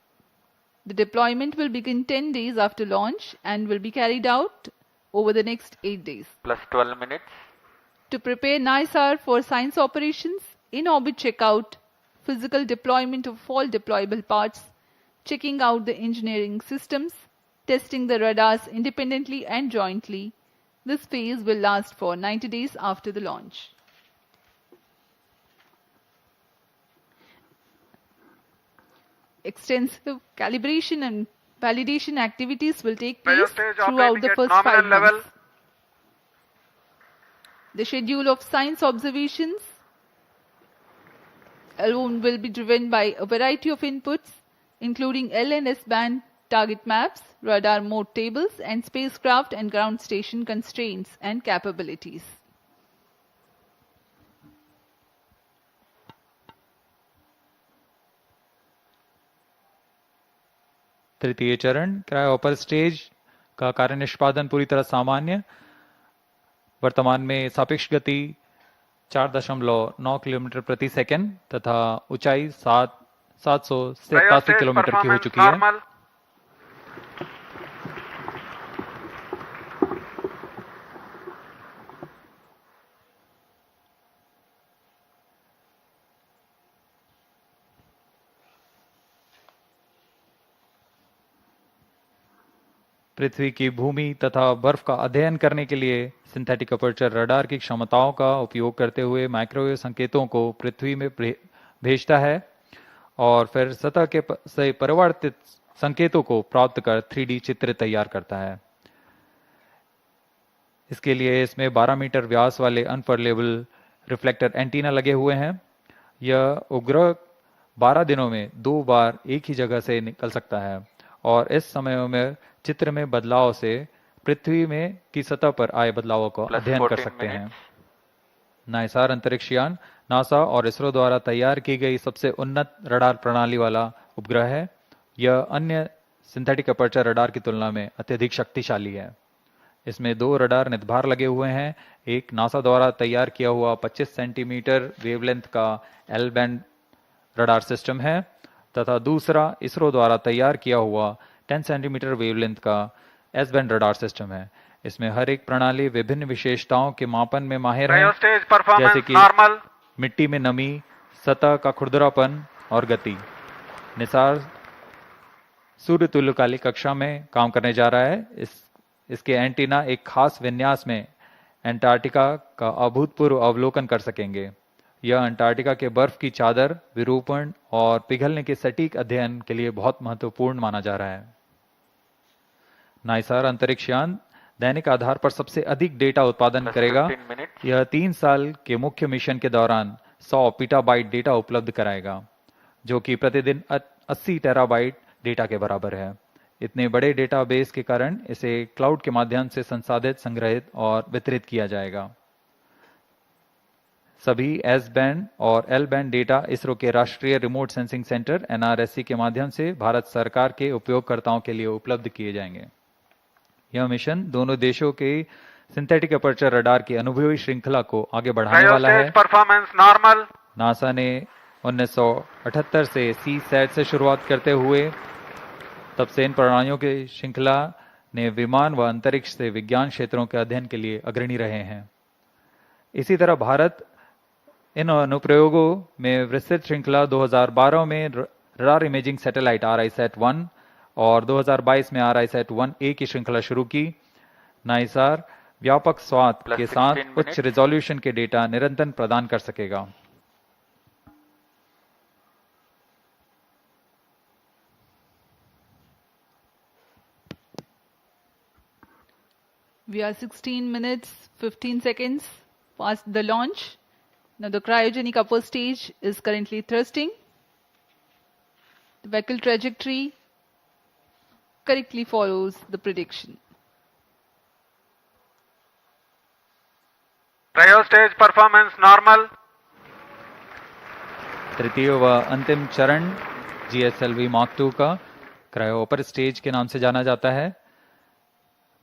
The deployment will begin 10 days after launch and will be carried out over the next 8 days. Plus 12 minutes. To prepare NISAR for science operations, in-orbit checkout, physical deployment of all deployable parts, checking out the engineering systems, testing the radars independently and jointly. This phase will last for 90 days after the launch. Extensive calibration and validation activities will take place throughout the first 5 months. The schedule of science observations alone will be driven by a variety of inputs, including L and S band target maps, radar mode tables, and spacecraft and ground station constraints and capabilities. तृतीय चरण क्रायोपर stage का कार्य निष्पादन पूरी तरह सामान्य। वर्तमान में सापेक्ष गति 4.9 किलोमीटर प्रति सेकंड तथा ऊंचाई 787 किलोमीटर की हो चुकी है। पृथ्वी की भूमि तथा बर्फ का अध्ययन करने के लिए सिंथेटिक अपर्चर रडार की क्षमताओं का उपयोग करते हुए माइक्रोवेव संकेतों को पृथ्वी में भेजता है और फिर सतह के से परिवर्तित संकेतों को प्राप्त कर 3D चित्र तैयार करता है। इसके लिए इसमें 12 मीटर व्यास वाले अनफर्लेबल रिफ्लेक्टर एंटीना लगे हुए हैं। यह उपग्रह 12 दिनों में 2 बार एक ही जगह से निकल सकता है और इस समय में चित्र में बदलाव से पृथ्वी में की सतह पर आए बदलावों का अध्ययन कर सकते हैं। नाइसार अंतरिक्ष यान नासा और इसरो द्वारा तैयार की गई सबसे उन्नत रडार प्रणाली वाला उपग्रह है। यह अन्य सिंथेटिक अपर्चर रडार की तुलना में अत्यधिक शक्तिशाली है। इसमें 2 रडार नितभार लगे हुए हैं। एक नासा द्वारा तैयार किया हुआ 25 सेंटीमीटर वेवलेंथ का एल बैंड रडार सिस्टम है तथा दूसरा इसरो द्वारा तैयार किया हुआ 10 सेंटीमीटर वेवलेंथ का एस बैंड रडार सिस्टम है। इसमें हर एक प्रणाली विभिन्न विशेषताओं के मापन में माहिर है, जैसे कि मिट्टी में नमी, सतह का खुरदरापन और गति। निसार सूर्य तुल्यकालिक कक्षा में काम करने जा रहा है। इसके एंटीना एक खास विन्यास में अंटार्कटिका का अभूतपूर्व अवलोकन कर सकेंगे। यह अंटार्कटिका के बर्फ की चादर, विरूपण और पिघलने के सटीक अध्ययन के लिए बहुत महत्वपूर्ण माना जा रहा है। नाइसार अंतरिक्ष यान दैनिक आधार पर सबसे अधिक डेटा उत्पादन करेगा। यह 3 साल के मुख्य मिशन के दौरान 100 पीटाबाइट डेटा उपलब्ध कराएगा, जो कि प्रतिदिन 80 टेराबाइट डेटा के बराबर है। इतने बड़े डेटाबेस के कारण इसे क्लाउड के माध्यम से संसाधित, संग्रहित और वितरित किया जाएगा। सभी एस बैंड और एल बैंड डेटा इसरो के राष्ट्रीय रिमोट सेंसिंग सेंटर NRSC के माध्यम से भारत सरकार के उपयोगकर्ताओं के लिए उपलब्ध किए जाएंगे। यह मिशन दोनों देशों के सिंथेटिक अपर्चर रडार की अनुभवी श्रृंखला को आगे बढ़ाने वाला है। नासा ने 1978 से CSAT से शुरुआत करते हुए तब से इन प्रणालियों की श्रृंखला ने विमान व अंतरिक्ष से विज्ञान क्षेत्रों के अध्ययन के लिए अग्रणी रहे हैं। इसी तरह भारत इन अनुप्रयोगों में विस्तृत श्रृंखला 2012 में रडार इमेजिंग सैटेलाइट RISAT-1 और 2022 में RISAT-1A की श्रृंखला शुरू की। नाइसार व्यापक स्वाद Plus के 16 साथ minutes. उच्च रिजोल्यूशन के डेटा निरंतर प्रदान कर सकेगा। We are 16 minutes 15 seconds past the launch. Now the cryogenic upper stage is currently thrusting. The vehicle trajectory correctly follows the prediction. Cryo stage performance normal. तृतीय व अंतिम चरण GSLV Mark II का क्रायो अपर स्टेज के नाम से जाना जाता है।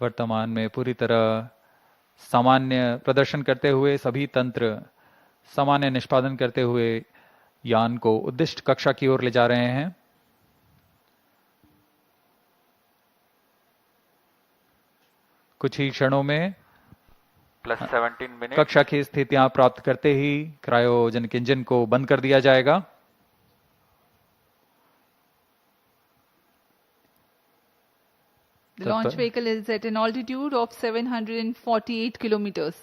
वर्तमान में पूरी तरह सामान्य प्रदर्शन करते हुए सभी तंत्र सामान्य निष्पादन करते हुए यान को उद्दिष्ट कक्षा की ओर ले जा रहे हैं। कुछ ही क्षणों में Plus 17 minutes. कक्षा की स्थितियां प्राप्त करते ही क्रायोजेनिक इंजन को बंद कर दिया जाएगा। The launch vehicle is at an altitude of 748 kilometers.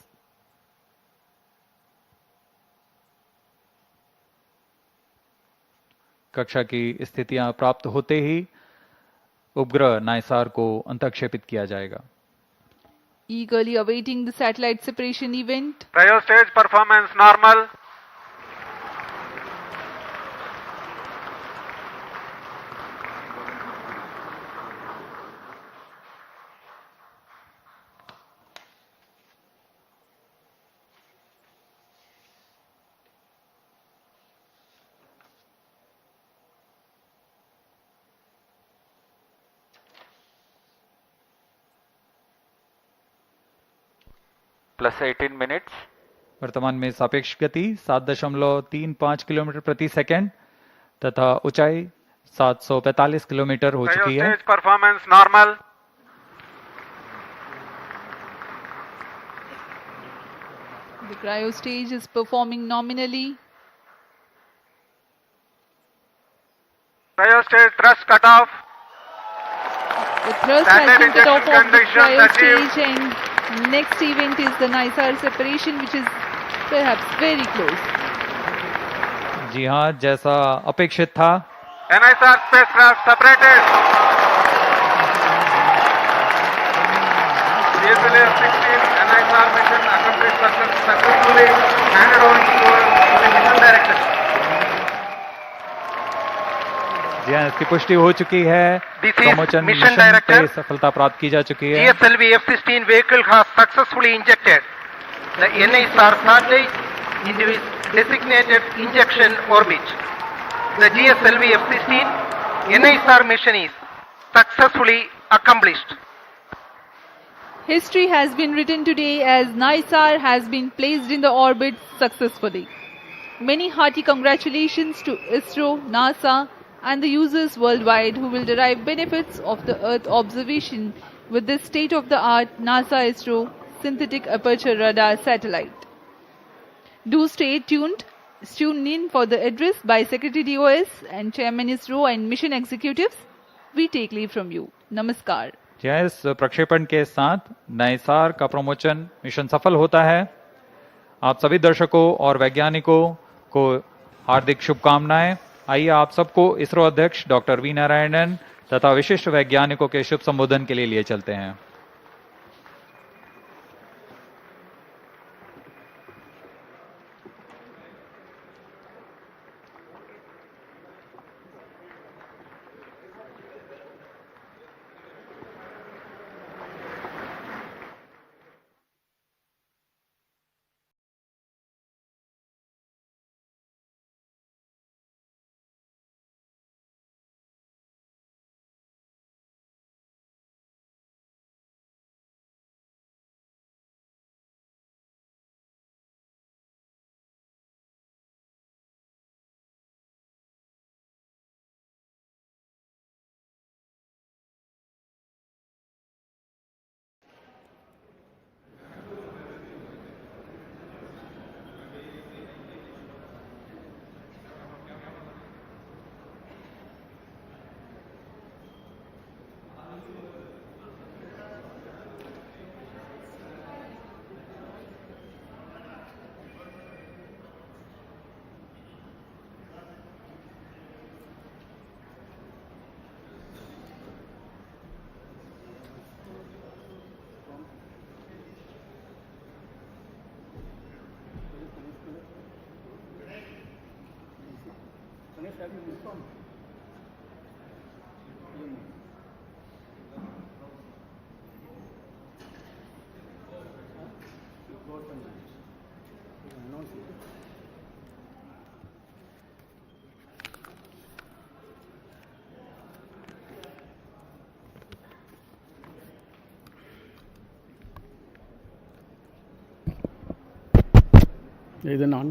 कक्षा की स्थितियां प्राप्त होते ही उपग्रह नाइसार को अंतःक्षेपित किया जाएगा। Eagerly awaiting the satellite separation event. Cryo stage performance normal. Plus 18 minutes. वर्तमान में सापेक्ष गति 7.35 किलोमीटर प्रति सेकंड तथा ऊंचाई 745 किलोमीटर हो Cryo चुकी है। stage performance normal. The cryo stage is performing nominally. Cryo stage thrust cutoff. The thrust has Standard been cut off injection of the conditions cryo achieved. stage, and next event is the Nisar separation, which is perhaps very close. जी हाँ, जैसा अपेक्षित था NISR spacecraft separated. GSLV-F16 NISR mission accomplished successfully handed over to the mission director. जी हाँ, इसकी पुष्टि हो चुकी है। This is promotion mission mission director. पे सफलता प्राप्त की जा चुकी है। GSLV-F16 vehicle has successfully injected the NISR satellite into its designated injection orbit. The GSLV-F16 NISR mission is successfully accomplished. History has been written today as Nisar has been placed in the orbit successfully. Many hearty congratulations to ISRO, NASA, and the users worldwide who will derive benefits of the Earth observation with this state-of-the-art NASA ISRO synthetic aperture radar satellite. Do stay tuned. Tune in for the address by Secretary DOS and Chairman ISRO and mission executives. We take leave from you. Namaskar. जी हाँ, इस प्रक्षेपण के साथ नाइसार का promotion mission सफल होता है। आप सभी दर्शकों और वैज्ञानिकों को हार्दिक शुभकामनाएं। आइए आप सबको इसरो अध्यक्ष डॉक्टर वी नारायणन तथा विशिष्ट वैज्ञानिकों के शुभ संबोधन के लिए चलते हैं। இது நான்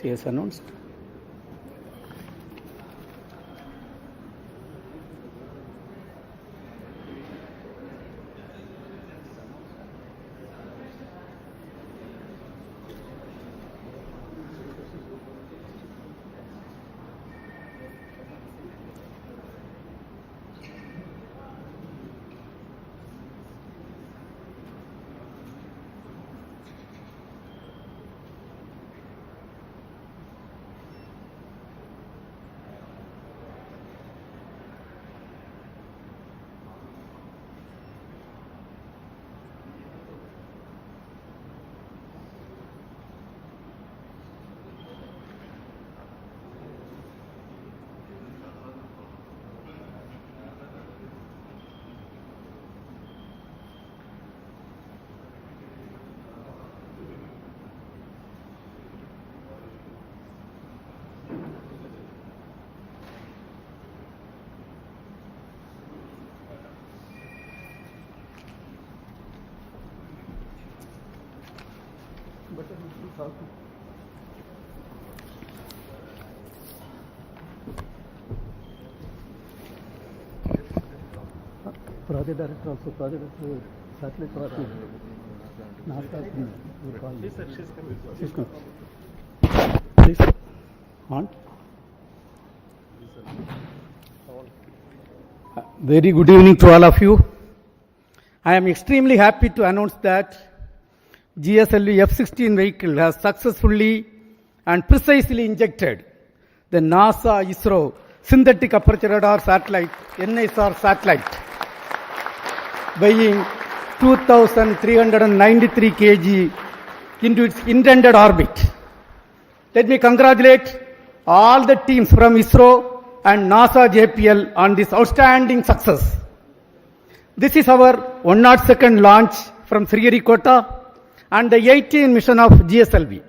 CS announced. Project director also, project director, satellite project. She's coming. Please, on. Very good evening to all of you. I am extremely happy to announce that GSLV-F16 vehicle has successfully and precisely injected the NASA ISRO synthetic aperture radar satellite, NISR satellite, weighing 2,393 kg into its intended orbit. Let me congratulate all the teams from ISRO and NASA JPL on this outstanding success. This is our 102nd launch from Sriharikota and the 18th mission of GSLV.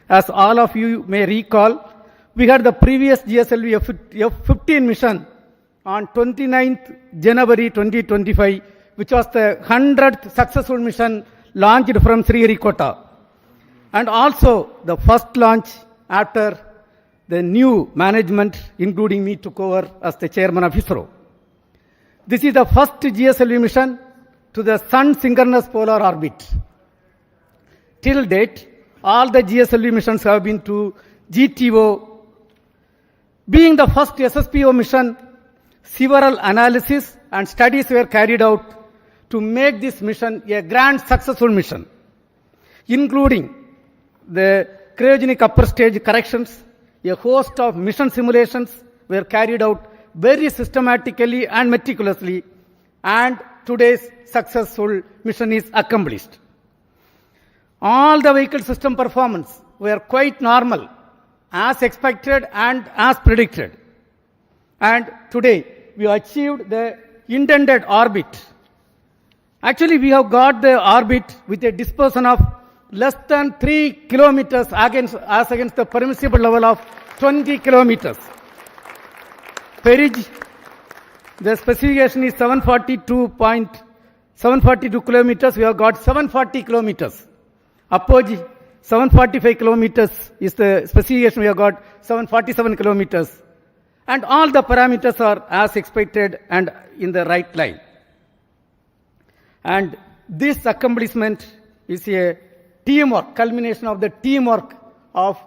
As all of you may recall, we had the previous GSLV-F15 mission on 29th January 2025, which was the 100th successful mission launched from Sriharikota, and also the first launch after the new management, including me, took over as the chairman of ISRO. This is the first GSLV mission to the Sun synchronous polar orbit. Till date, all the GSLV missions have been to GTO. Being the first SSPO mission, several analysis and studies were carried out to make this mission a grand successful mission, including the cryogenic upper stage corrections. A host of mission simulations were carried out very systematically and meticulously, and today's successful mission is accomplished. All the vehicle system performance were quite normal, as expected and as predicted. And today we achieved the intended orbit. Actually, we have got the orbit with a dispersion of less than 3 kilometers as against the permissible level of 20 kilometers. Perigee, the specification is 742 kilometers. We have got 740 kilometers. Apogee, 745 kilometers is the specification. We have got 747 kilometers. And all the parameters are as expected and in the right line. And this accomplishment is a teamwork, culmination of the teamwork of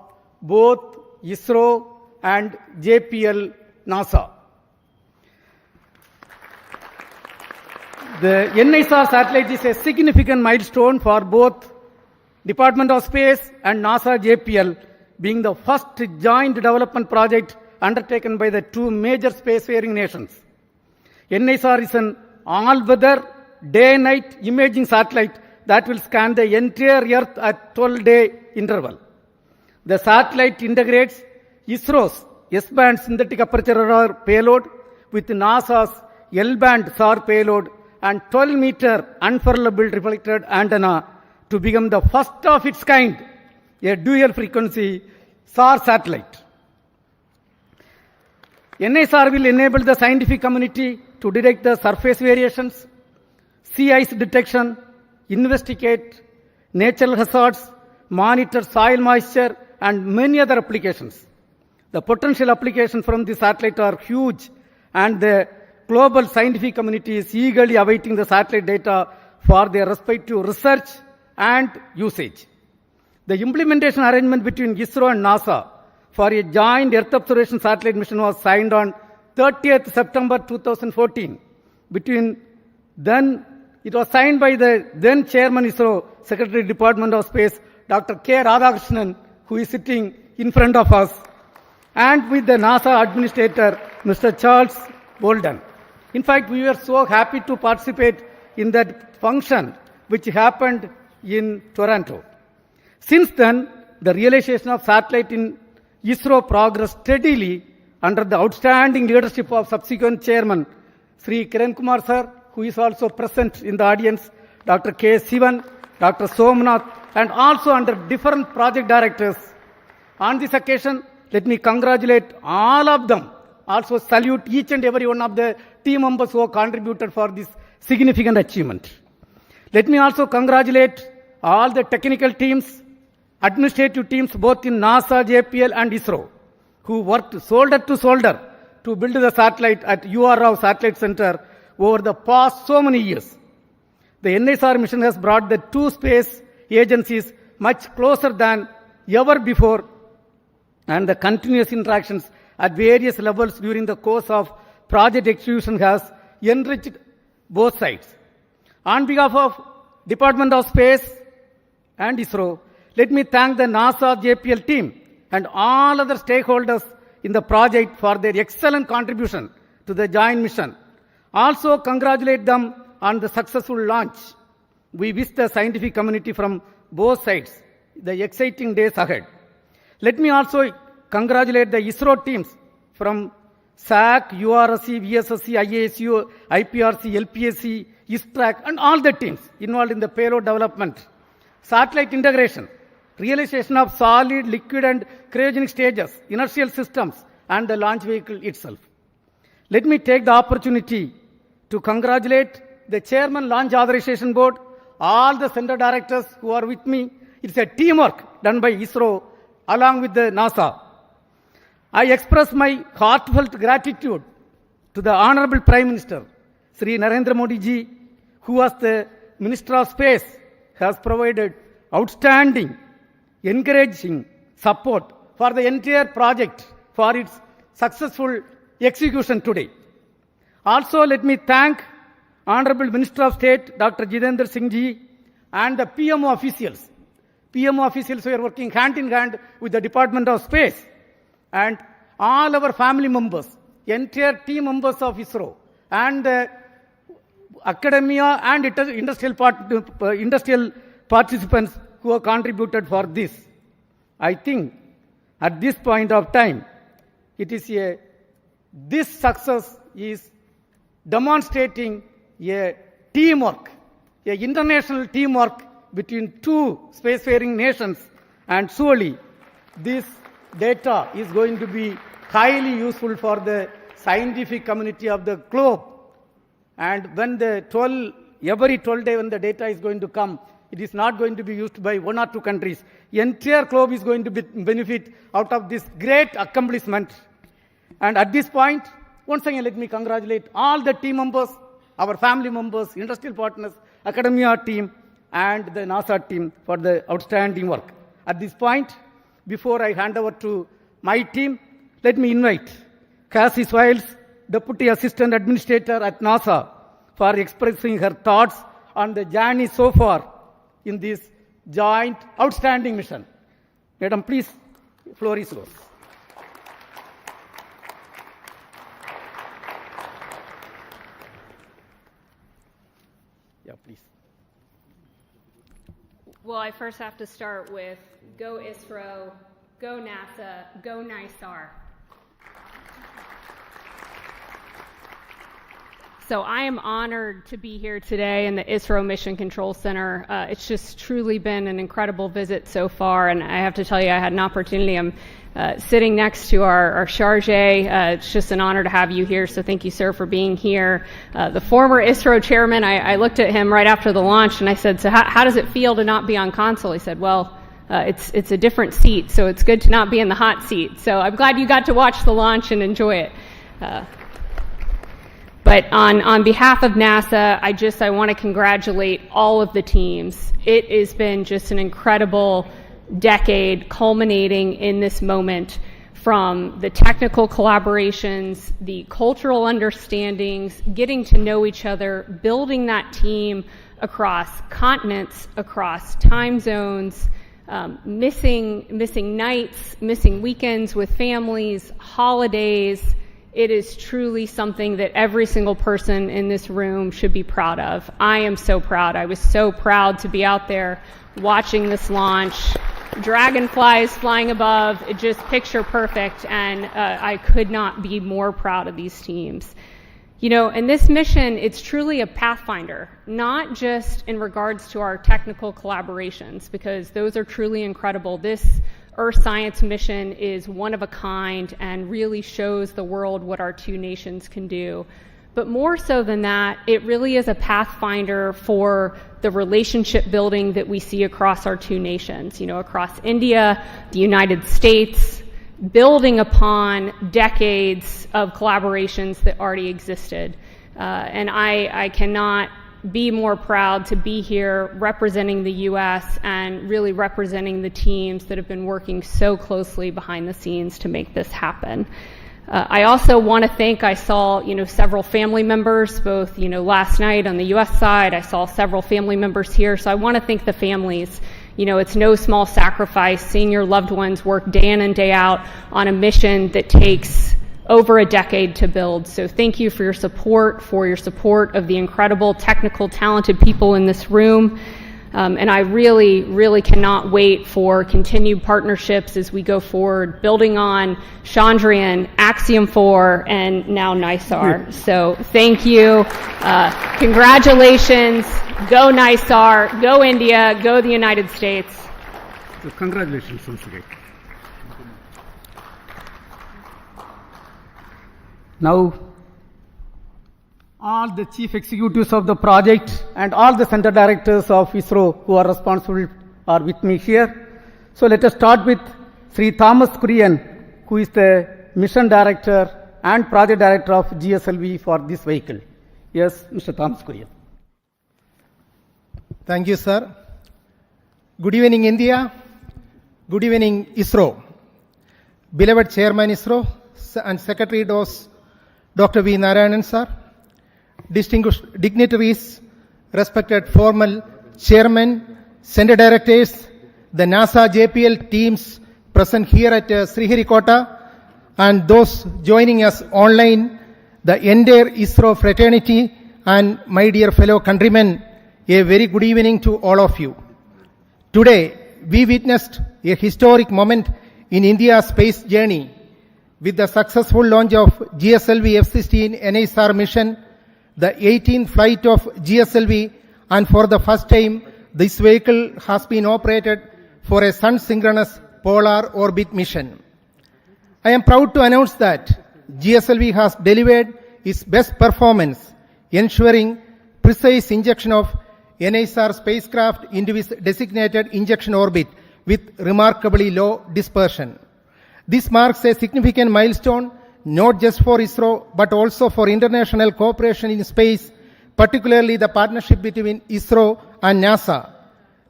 both ISRO and JPL NASA. The NISR satellite is a significant milestone for both Department of Space and NASA JPL, being the first joint development project undertaken by the two major spacefaring nations. NISR is an all-weather, day-night imaging satellite that will scan the entire Earth at 12-day interval. The satellite integrates ISRO's S-band synthetic aperture radar payload with NASA's L-band SAR payload and 12-meter unfurlable reflected antenna to become the first of its kind, a dual-frequency SAR satellite. NISR will enable the scientific community to detect the surface variations, sea ice detection, investigate natural hazards, monitor soil moisture, and many other applications. The potential applications from the satellite are huge, and the global scientific community is eagerly awaiting the satellite data for their respective research and usage. The implementation arrangement between ISRO and NASA for a joint Earth observation satellite mission was signed on 30th September 2014. It was signed by the then Chairman ISRO, Secretary Department of Space, Dr. K. Radhakrishnan, who is sitting in front of us, and with the NASA Administrator, Mr. Charles Bolden. In fact, we were so happy to participate in that function which happened in Toronto. Since then, the realization of satellite in ISRO progressed steadily under the outstanding leadership of subsequent Chairman, Sri Kiran Kumar Sir, who is also present in the audience, Dr. K. Sivan, Dr. Somnath, and also under different project directors. On this occasion, let me congratulate all of them. Also salute each and every one of the team members who have contributed for this significant achievement. Let me also congratulate all the technical teams, administrative teams both in NASA, JPL and ISRO, who worked shoulder to shoulder to build the satellite at UR Rao Satellite Center over the past so many years. The NISR mission has brought the two space agencies much closer than ever before, and the continuous interactions at various levels during the course of project execution has enriched both sides. On behalf of Department of Space and ISRO, let me thank the NASA JPL team and all other stakeholders in the project for their excellent contribution to the joint mission. Also congratulate them on the successful launch. We wish the scientific community from both sides the exciting days ahead. Let me also congratulate the ISRO teams from SAC, URSC, VSSC, IASU, IPRC, LPSC, ISTRAC, and all the teams involved in the payload development, satellite integration, realization of solid, liquid, and cryogenic stages, inertial systems, and the launch vehicle itself. Let me take the opportunity to congratulate the Chairman Launch Authorization Board, all the center directors who are with me. It's a teamwork done by ISRO along with the NASA. I express my heartfelt gratitude to the Honorable Prime Minister, Sri Narendra Modi ji, who as the Minister of Space has provided outstanding, encouraging support for the entire project for its successful execution today. Also, let me thank Honorable Minister of State, Dr. Jitendra Singh ji, and the PMO officials. PMO officials who are working hand in hand with the Department of Space, and all our family members, entire team members of ISRO, and the academia and industrial participants who have contributed for this. I think at this point of time, this success is demonstrating a teamwork, a international teamwork between two spacefaring nations, and surely this data is going to be highly useful for the scientific community of the globe. And when every 12 days when the data is going to come, it is not going to be used by one or two countries. The entire globe is going to benefit out of this great accomplishment. And at this point, once again, let me congratulate all the team members, our family members, industrial partners, academia team and the NASA team for the outstanding work. At this point, before I hand over to my team, let me invite Cassie Swiles, Deputy Assistant Administrator at NASA, for expressing her thoughts on the journey so far in this joint outstanding mission. Madam, please, floor is yours. Yeah, please. Well, I first have to start with go ISRO, go NASA, go Nisar. So I am honored to be here today in the ISRO Mission Control Center. It's just truly been an incredible visit so far, and I have to tell you, I had an opportunity. I'm sitting next to our charge. It's just an honor to have you here, so thank you, sir, for being here. The former ISRO chairman, I looked at him right after the launch, and I said, so how does it feel to not be on console? He said, well, it's a different seat, so it's good to not be in the hot seat. So I'm glad you got to watch the launch and enjoy it. But on behalf of NASA, I want to congratulate all of the teams. It has been just an incredible decade culminating in this moment, from the technical collaborations, the cultural understandings, getting to know each other, building that team across continents, across time zones, missing nights, missing weekends with families, holidays. It is truly something that every single person in this room should be proud of. I am so proud. I was so proud to be out there watching this launch. Dragonflies flying above, it just picture perfect, and I could not be more proud of these teams. You know, and this mission, it's truly a pathfinder, not just in regards to our technical collaborations, because those are truly incredible. This Earth Science mission is one of a kind and really shows the world what our two nations can do. But more so than that, it really is a pathfinder for the relationship building that we see across our two nations, you know, across India, the United States, building upon decades of collaborations that already existed. And I cannot be more proud to be here representing the U.S. and really representing the teams that have been working so closely behind the scenes to make this happen. I also want to thank, I saw, you know, several family members, both, you know, last night on the U.S. side. I saw several family members here, so I want to thank the families. You know, it's no small sacrifice seeing your loved ones work day in and day out on a mission that takes over a decade to build. So thank you for your support of the incredible, technical, talented people in this room. And I really, really cannot wait for continued partnerships as we go forward, building on Chandrayaan, Axiom 4, and now Nisar. So thank you. Congratulations. Go Nisar. Go India. Go the United States. So congratulations once again. Now, all the chief executives of the project and all the center directors of ISRO who are responsible are with me here. So let us start with Sri Thomas Kurian, who is the mission director and project director of GSLV for this vehicle. Yes, Mr. Thomas Kurian. Thank you, sir. Good evening, India. Good evening, ISRO. Beloved Chairman ISRO and Secretary Dr. V. Narayanan, sir. Distinguished dignitaries, respected formal chairmen, center directors, the NASA JPL teams present here at Sriharikota, and those joining us online, the entire ISRO fraternity, and my dear fellow countrymen, a very good evening to all of you. Today, we witnessed a historic moment in India's space journey with the successful launch of GSLV-F16 NISR mission, the 18th flight of GSLV, and for the first time, this vehicle has been operated for a sun-synchronous polar orbit mission. I am proud to announce that GSLV has delivered its best performance, ensuring precise injection of NISR spacecraft into its designated injection orbit with remarkably low dispersion. This marks a significant milestone not just for ISRO but also for international cooperation in space, particularly the partnership between ISRO and NASA.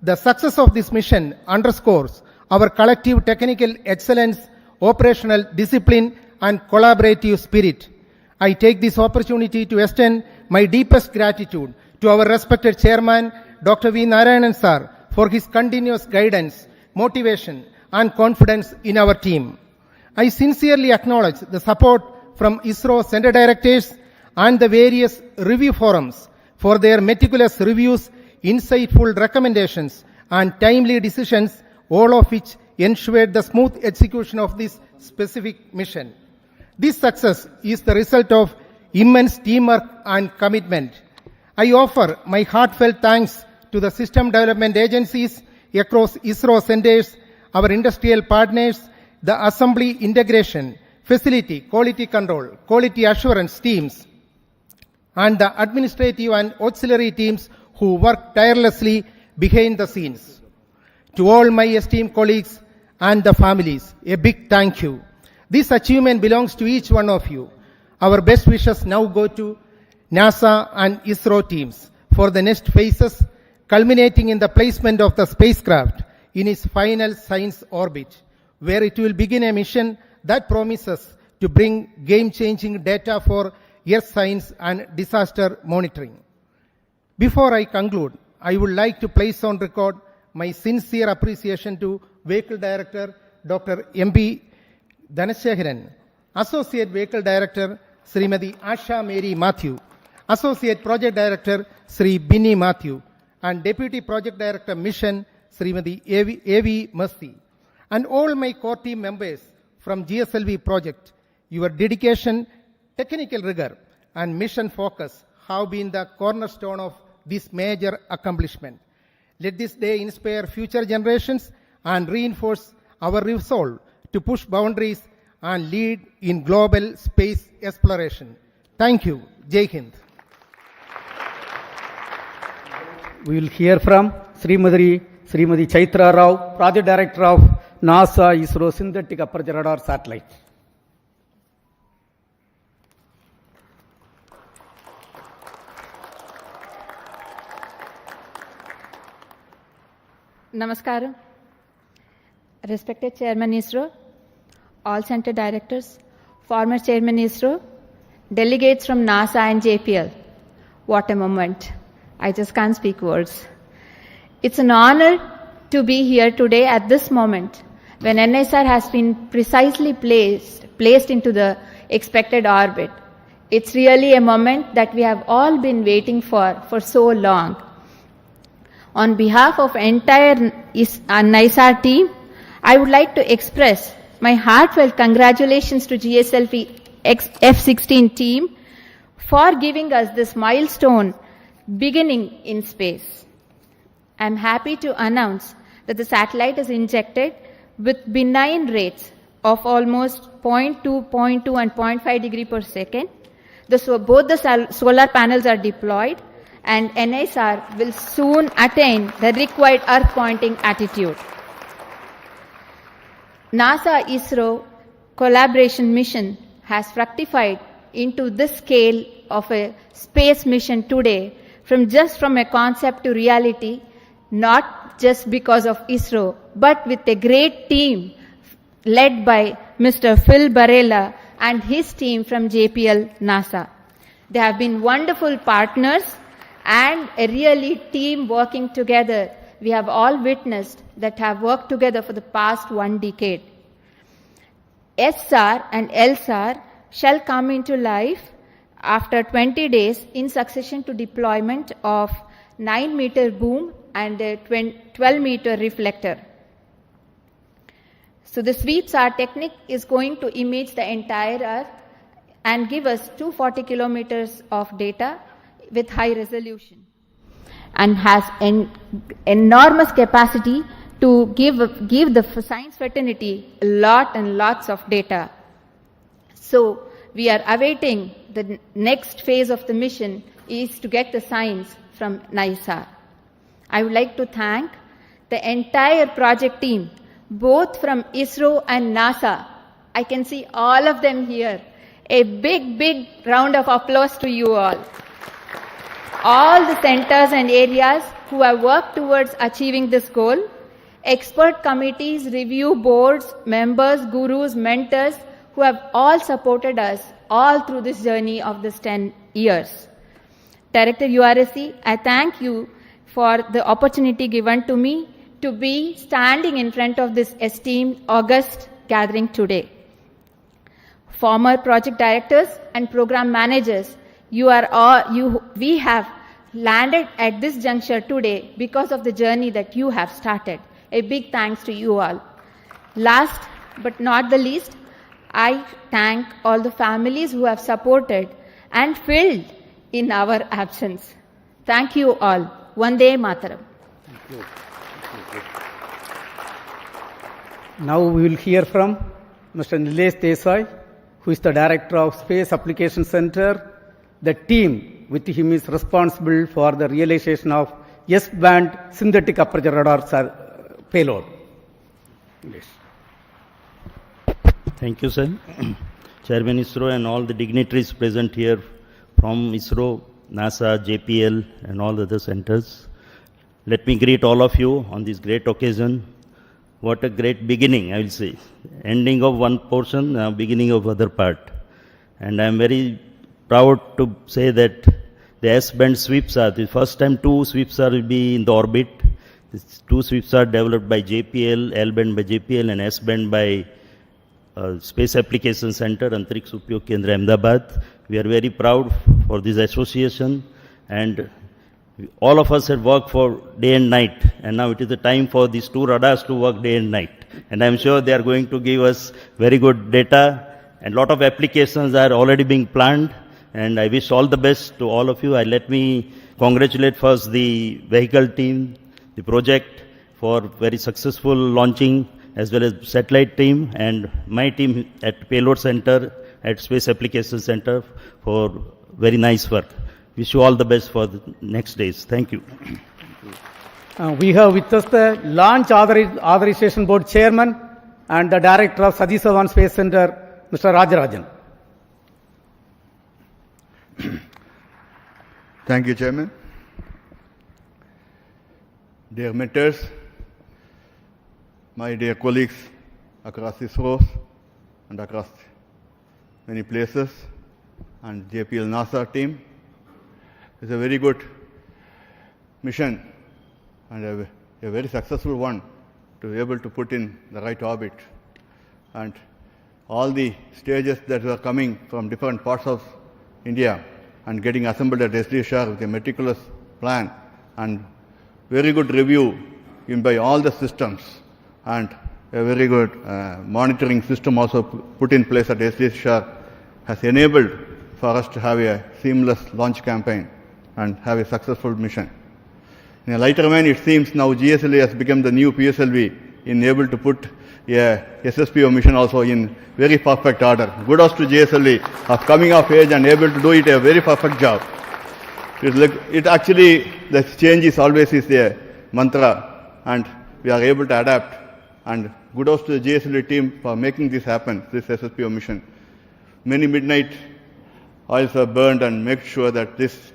The success of this mission underscores our collective technical excellence, operational discipline, and collaborative spirit. I take this opportunity to extend my deepest gratitude to our respected chairman, Dr. V. Narayanan sir, for his continuous guidance, motivation, and confidence in our team. I sincerely acknowledge the support from ISRO Center Directors and the various review forums for their meticulous reviews, insightful recommendations, and timely decisions, all of which ensured the smooth execution of this specific mission. This success is the result of immense teamwork and commitment. I offer my heartfelt thanks to the system development agencies across ISRO centers, our industrial partners, the assembly integration, facility, quality control, quality assurance teams, and the administrative and auxiliary teams who work tirelessly behind the scenes. To all my esteemed colleagues and the families, a big thank you. This achievement belongs to each one of you. Our best wishes now go to NASA and ISRO teams for the next phases, culminating in the placement of the spacecraft in its final science orbit, where it will begin a mission that promises to bring game-changing data for Earth science and disaster monitoring. Before I conclude, I would like to place on record my sincere appreciation to Vehicle Director Dr. M.B. Dhanasekaran, Associate Vehicle Director Srimati Asha Mary Matthew, Associate Project Director Sri Binny Matthew, and Deputy Project Director Mission Srimati A.V. Mercy, and all my core team members from GSLV project. Your dedication, technical rigor, and mission focus have been the cornerstone of this major accomplishment. Let this day inspire future generations and reinforce our resolve to push boundaries and lead in global space exploration. Thank you. Jai Hind. We will hear from Srimati Chaitra Rao, Project Director of NASA ISRO Synthetic Aperture Radar Satellite. Namaskaram. Respected Chairman ISRO, all center directors, former Chairman ISRO, delegates from NASA and JPL. What a moment. I just can't speak words. It's an honor to be here today at this moment when NISR has been precisely placed into the expected orbit. It's really a moment that we have all been waiting for so long. On behalf of entire NISR team, I would like to express my heartfelt congratulations to GSLV-F16 team for giving us this milestone beginning in space. I'm happy to announce that the satellite is injected with benign rates of almost 0.2, 0.2 and 0.5 degree per second. Both the solar panels are deployed, and NISR will soon attain the required Earth pointing attitude. NASA-ISRO collaboration mission has fructified into this scale of a space mission today, from a concept to reality, not just because of ISRO, but with a great team led by Mr. Phil Barella and his team from JPL NASA. They have been wonderful partners and a really team working together. We have all witnessed that have worked together for the past 1 decade. SR and LSAR shall come into life after 20 days in succession to deployment of 9-meter boom and a 12-meter reflector. So the sweep-SAR technique is going to image the entire Earth and give us 240 kilometers of data with high resolution, and has an enormous capacity to give the science fraternity lots of data. So we are awaiting the next phase of the mission is to get the science from NISR. I would like to thank the entire project team, both from ISRO and NASA. I can see all of them here. A big round of applause to you all. all the centers and areas who have worked towards achieving this goal, expert committees, review boards, members, gurus, mentors who have all supported us all through this journey of this 10 years. Director URSC, I thank you for the opportunity given to me to be standing in front of this esteemed August gathering today. Former project directors and program managers, we have landed at this juncture today because of the journey that you have started. A big thanks to you all. Last but not the least, I thank all the families who have supported and filled in our absence. Thank you all. Vande Mataram. Thank you. Now we will hear from Mr. Nilesh Desai, who is the Director of Space Application Center. The team with him is responsible for the realization of S-band synthetic aperture radar payload. Yes. Thank you, sir. Chairman ISRO and all the dignitaries present here from ISRO, NASA, JPL, and all the other centers. Let me greet all of you on this great occasion. What a great beginning, I will say. Ending of one portion, beginning of other part. And I am very proud to say that the S-band sweeps are, the first time 2 sweeps are will be in the orbit. These 2 sweeps are developed by JPL, L-band by JPL, and S-band by Space Application Center, Antariksh Upyog Kendra, Ahmedabad. We are very proud for this association, and all of us have worked for day and night, and now it is the time for these 2 radars to work day and night. And I am sure they are going to give us very good data, and a lot of applications are already being planned, and I wish all the best to all of you. Let me congratulate first the vehicle team, the project, for very successful launching, as well as satellite team and my team at Payload Center, at Space Application Center for very nice work. Wish you all the best for the next days. Thank you. We have with us the Launch Authorization Board Chairman and the Director of Satish Dhawan Space Center, Mr. Rajarajan. Thank you, Chairman. Dear mentors, my dear colleagues across ISRO and across many places, and JPL NASA team, it's a very good mission and a very successful one to be able to put in the right orbit. And all the stages that were coming from different parts of India and getting assembled at SDSR with a meticulous plan and very good review by all the systems, and a very good monitoring system also put in place at SDSR has enabled for us to have a seamless launch campaign and have a successful mission. In a lighter vein, it seems now GSLV has become the new PSLV in able to put a SSPO mission also in very perfect order. Kudos to GSLV of coming of age and able to do it a very perfect job. It actually, the change is always a mantra, and we are able to adapt. And kudos to the GSLV team for making this happen, this SSPO mission. Many midnight oils are burned and make sure that this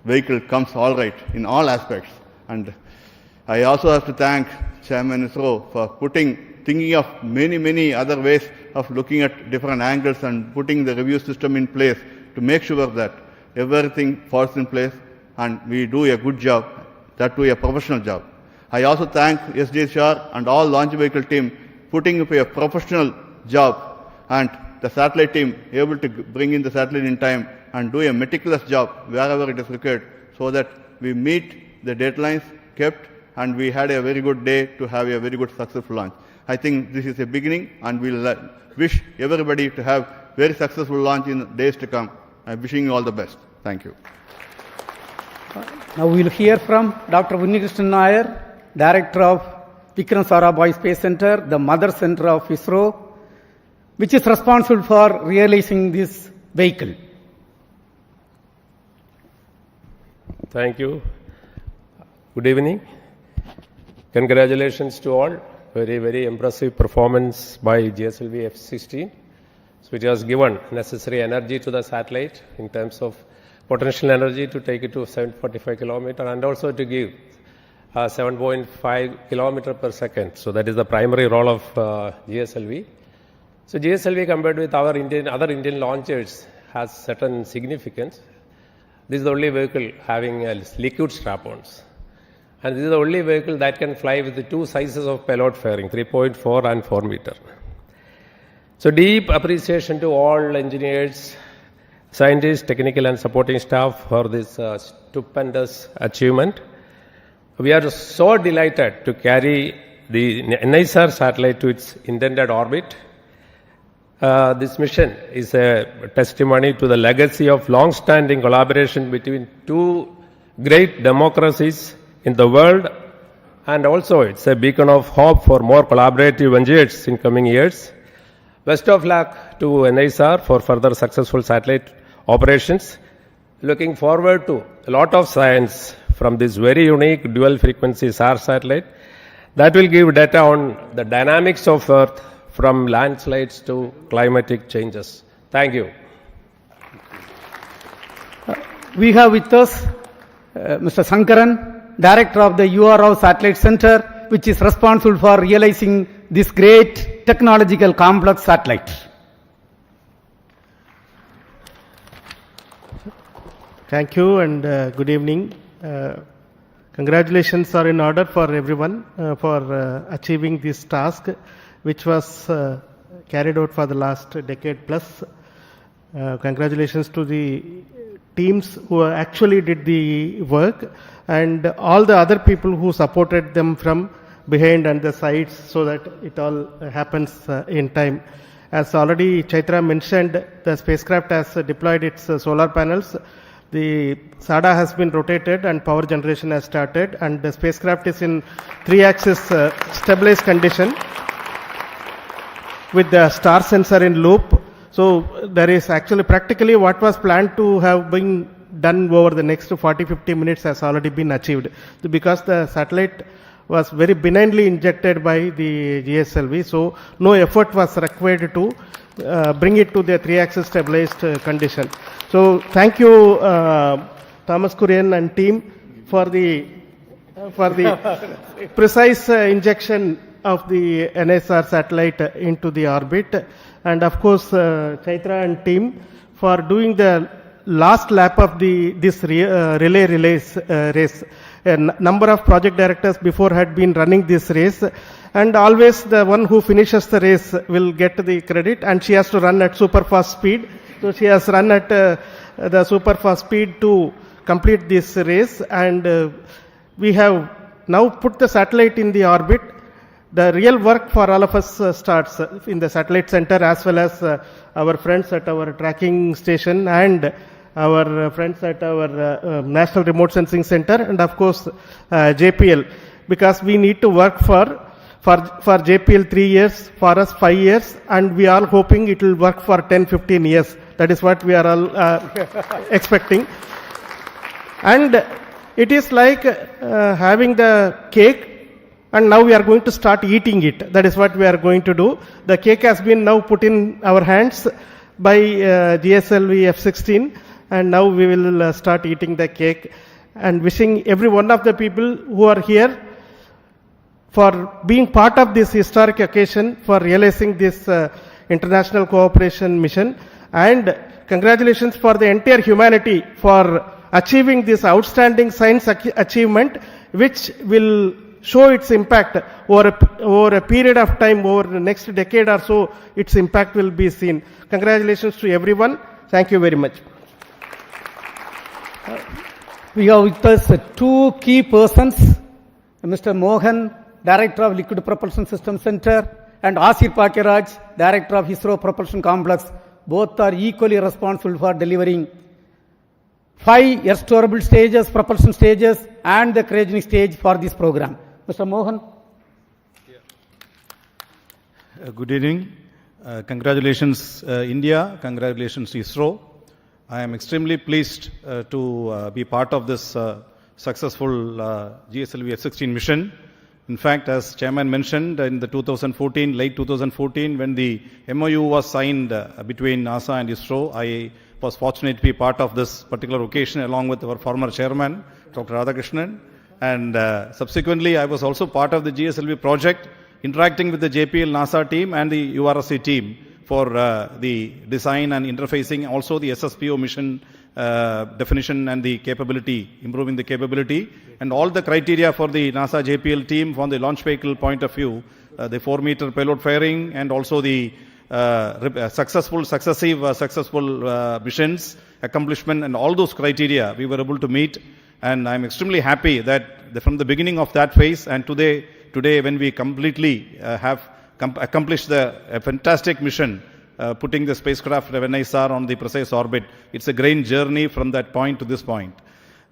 vehicle comes all right in all aspects. And I also have to thank Chairman ISRO for thinking of many other ways of looking at different angles and putting the review system in place to make sure that everything falls in place and we do a good job, that too a professional job. I also thank SDSR and all launch vehicle team putting up a professional job, and the satellite team able to bring in the satellite in time and do a meticulous job wherever it is required, so that we meet the deadlines kept and we had a very good day to have a very good successful launch. I think this is a beginning, and we'll wish everybody to have very successful launch in days to come. I'm wishing you all the best. Thank you. Now we will hear from Dr. Unnikrishnan Nair, Director of Vikram Sarabhai Space Center, the mother center of ISRO, which is responsible for realizing this vehicle. Thank you. Good evening. Congratulations to all. Very impressive performance by GSLV-F16, which has given necessary energy to the satellite in terms of potential energy to take it to 745 kilometer and also to give 7.5 kilometer per second. So that is the primary role of GSLV. So GSLV compared with our other Indian launchers has certain significance. This is the only vehicle having liquid strap-ons. And this is the only vehicle that can fly with the two sizes of payload fairing, 3.4 and 4 meter. So deep appreciation to all engineers, scientists, technical and supporting staff for this stupendous achievement. We are so delighted to carry the Nisar satellite to its intended orbit. This mission is a testimony to the legacy of long-standing collaboration between two great democracies in the world, and also it's a beacon of hope for more collaborative ventures in coming years. Best of luck to Nisar for further successful satellite operations. Looking forward to a lot of science from this very unique dual frequency SAR satellite that will give data on the dynamics of Earth from landslides to climatic changes. Thank you. We have with us Mr. Sankaran, Director of the URO Satellite Center, which is responsible for realizing this great technological complex satellite. Thank you and good evening. Congratulations are in order for everyone for achieving this task, which was carried out for the last decade plus. Congratulations to the teams who actually did the work and all the other people who supported them from behind and the sides so that it all happens in time. As already Chaitra mentioned, the spacecraft has deployed its solar panels. The SADA has been rotated and power generation has started, and the spacecraft is in 3-axis stabilized condition with the star sensor in loop. So there is actually practically what was planned to have been done over the next 40-50 minutes has already been achieved, because the satellite was very benignly injected by the GSLV, so no effort was required to bring it to the 3-axis stabilized condition. So thank you Thomas Kurian and team for the precise injection of the NSR satellite into the orbit, and of course Chaitra and team for doing the last lap of this relay race. A number of project directors before had been running this race, and always the one who finishes the race will get the credit, and she has to run at super fast speed. So she has run at the super fast speed to complete this race, and we have now put the satellite in the orbit. The real work for all of us starts in the satellite center, as well as our friends at our tracking station and our friends at our National Remote Sensing Center, and of course JPL, because we need to work for JPL 3 years, for us 5 years, and we are hoping it will work for 10-15 years. That is what we are all expecting. And it is like having the cake, and now we are going to start eating it. That is what we are going to do. The cake has been now put in our hands by GSLV-F16, and now we will start eating the cake, and wishing every one of the people who are here for being part of this historic occasion, for realizing this international cooperation mission, and congratulations for the entire humanity for achieving this outstanding science achievement, which will show its impact over a period of time, over the next decade or so. Its impact will be seen. Congratulations to everyone. Thank you very much. We have with us two key persons, Mr. Mohan, Director of Liquid Propulsion System Center, and Asir Pakiraj, Director of ISRO Propulsion Complex. Both are equally responsible for delivering 5 Earth-to-orbit stages, propulsion stages, and the cryogenic stage for this program. Mr. Mohan. Good evening. Congratulations India, congratulations ISRO. I am extremely pleased to be part of this successful GSLV-F16 mission. In fact, as Chairman mentioned, in the late 2014, when the MOU was signed between NASA and ISRO, I was fortunate to be part of this particular occasion along with our former chairman, Dr. Radhakrishnan. And subsequently, I was also part of the GSLV project, interacting with the JPL NASA team and the URSC team for the design and interfacing, also the SSPO mission definition and the capability, improving the capability, and all the criteria for the NASA JPL team from the launch vehicle point of view, the 4-meter payload fairing, and also the successful missions, accomplishment, and all those criteria we were able to meet. And I'm extremely happy that from the beginning of that phase and today when we completely have accomplished a fantastic mission, putting the spacecraft of NISR on the precise orbit. It's a great journey from that point to this point.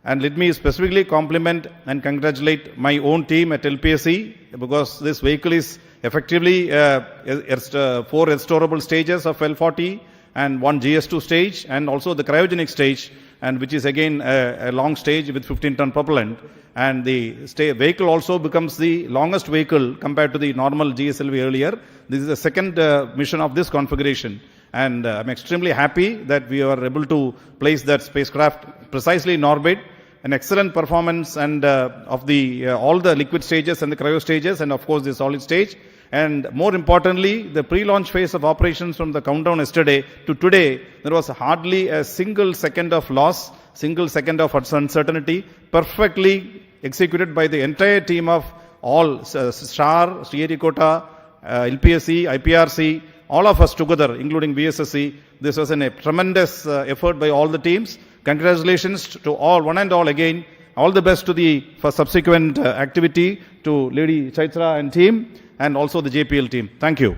And let me specifically compliment and congratulate my own team at LPSC, because this vehicle is effectively 4 restorable stages of L40 and 1 GS2 stage, and also the cryogenic stage, and which is again a long stage with 15-ton propellant. And the vehicle also becomes the longest vehicle compared to the normal GSLV earlier. This is the second mission of this configuration. And I'm extremely happy that we are able to place that spacecraft precisely in orbit. An excellent performance and of the all the liquid stages and the cryo stages, and of course the solid stage. And more importantly, the pre-launch phase of operations from the countdown yesterday to today, there was hardly a single second of loss, single second of uncertainty, perfectly executed by the entire team of all STAR, Sriharikota, LPSC, IPRC, all of us together, including VSSC. This was a tremendous effort by all the teams. Congratulations to all, one and all again. All the best for subsequent activity to Lady Chaitra and team, and also the JPL team. Thank you.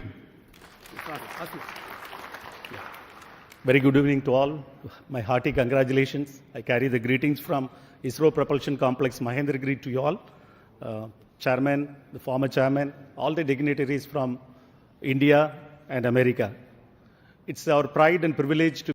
Very good evening to all. My hearty congratulations. I carry the greetings from ISRO Propulsion Complex Mahendragiri to you all. Chairman, the former chairman, all the dignitaries from India and America. It's our pride and privilege to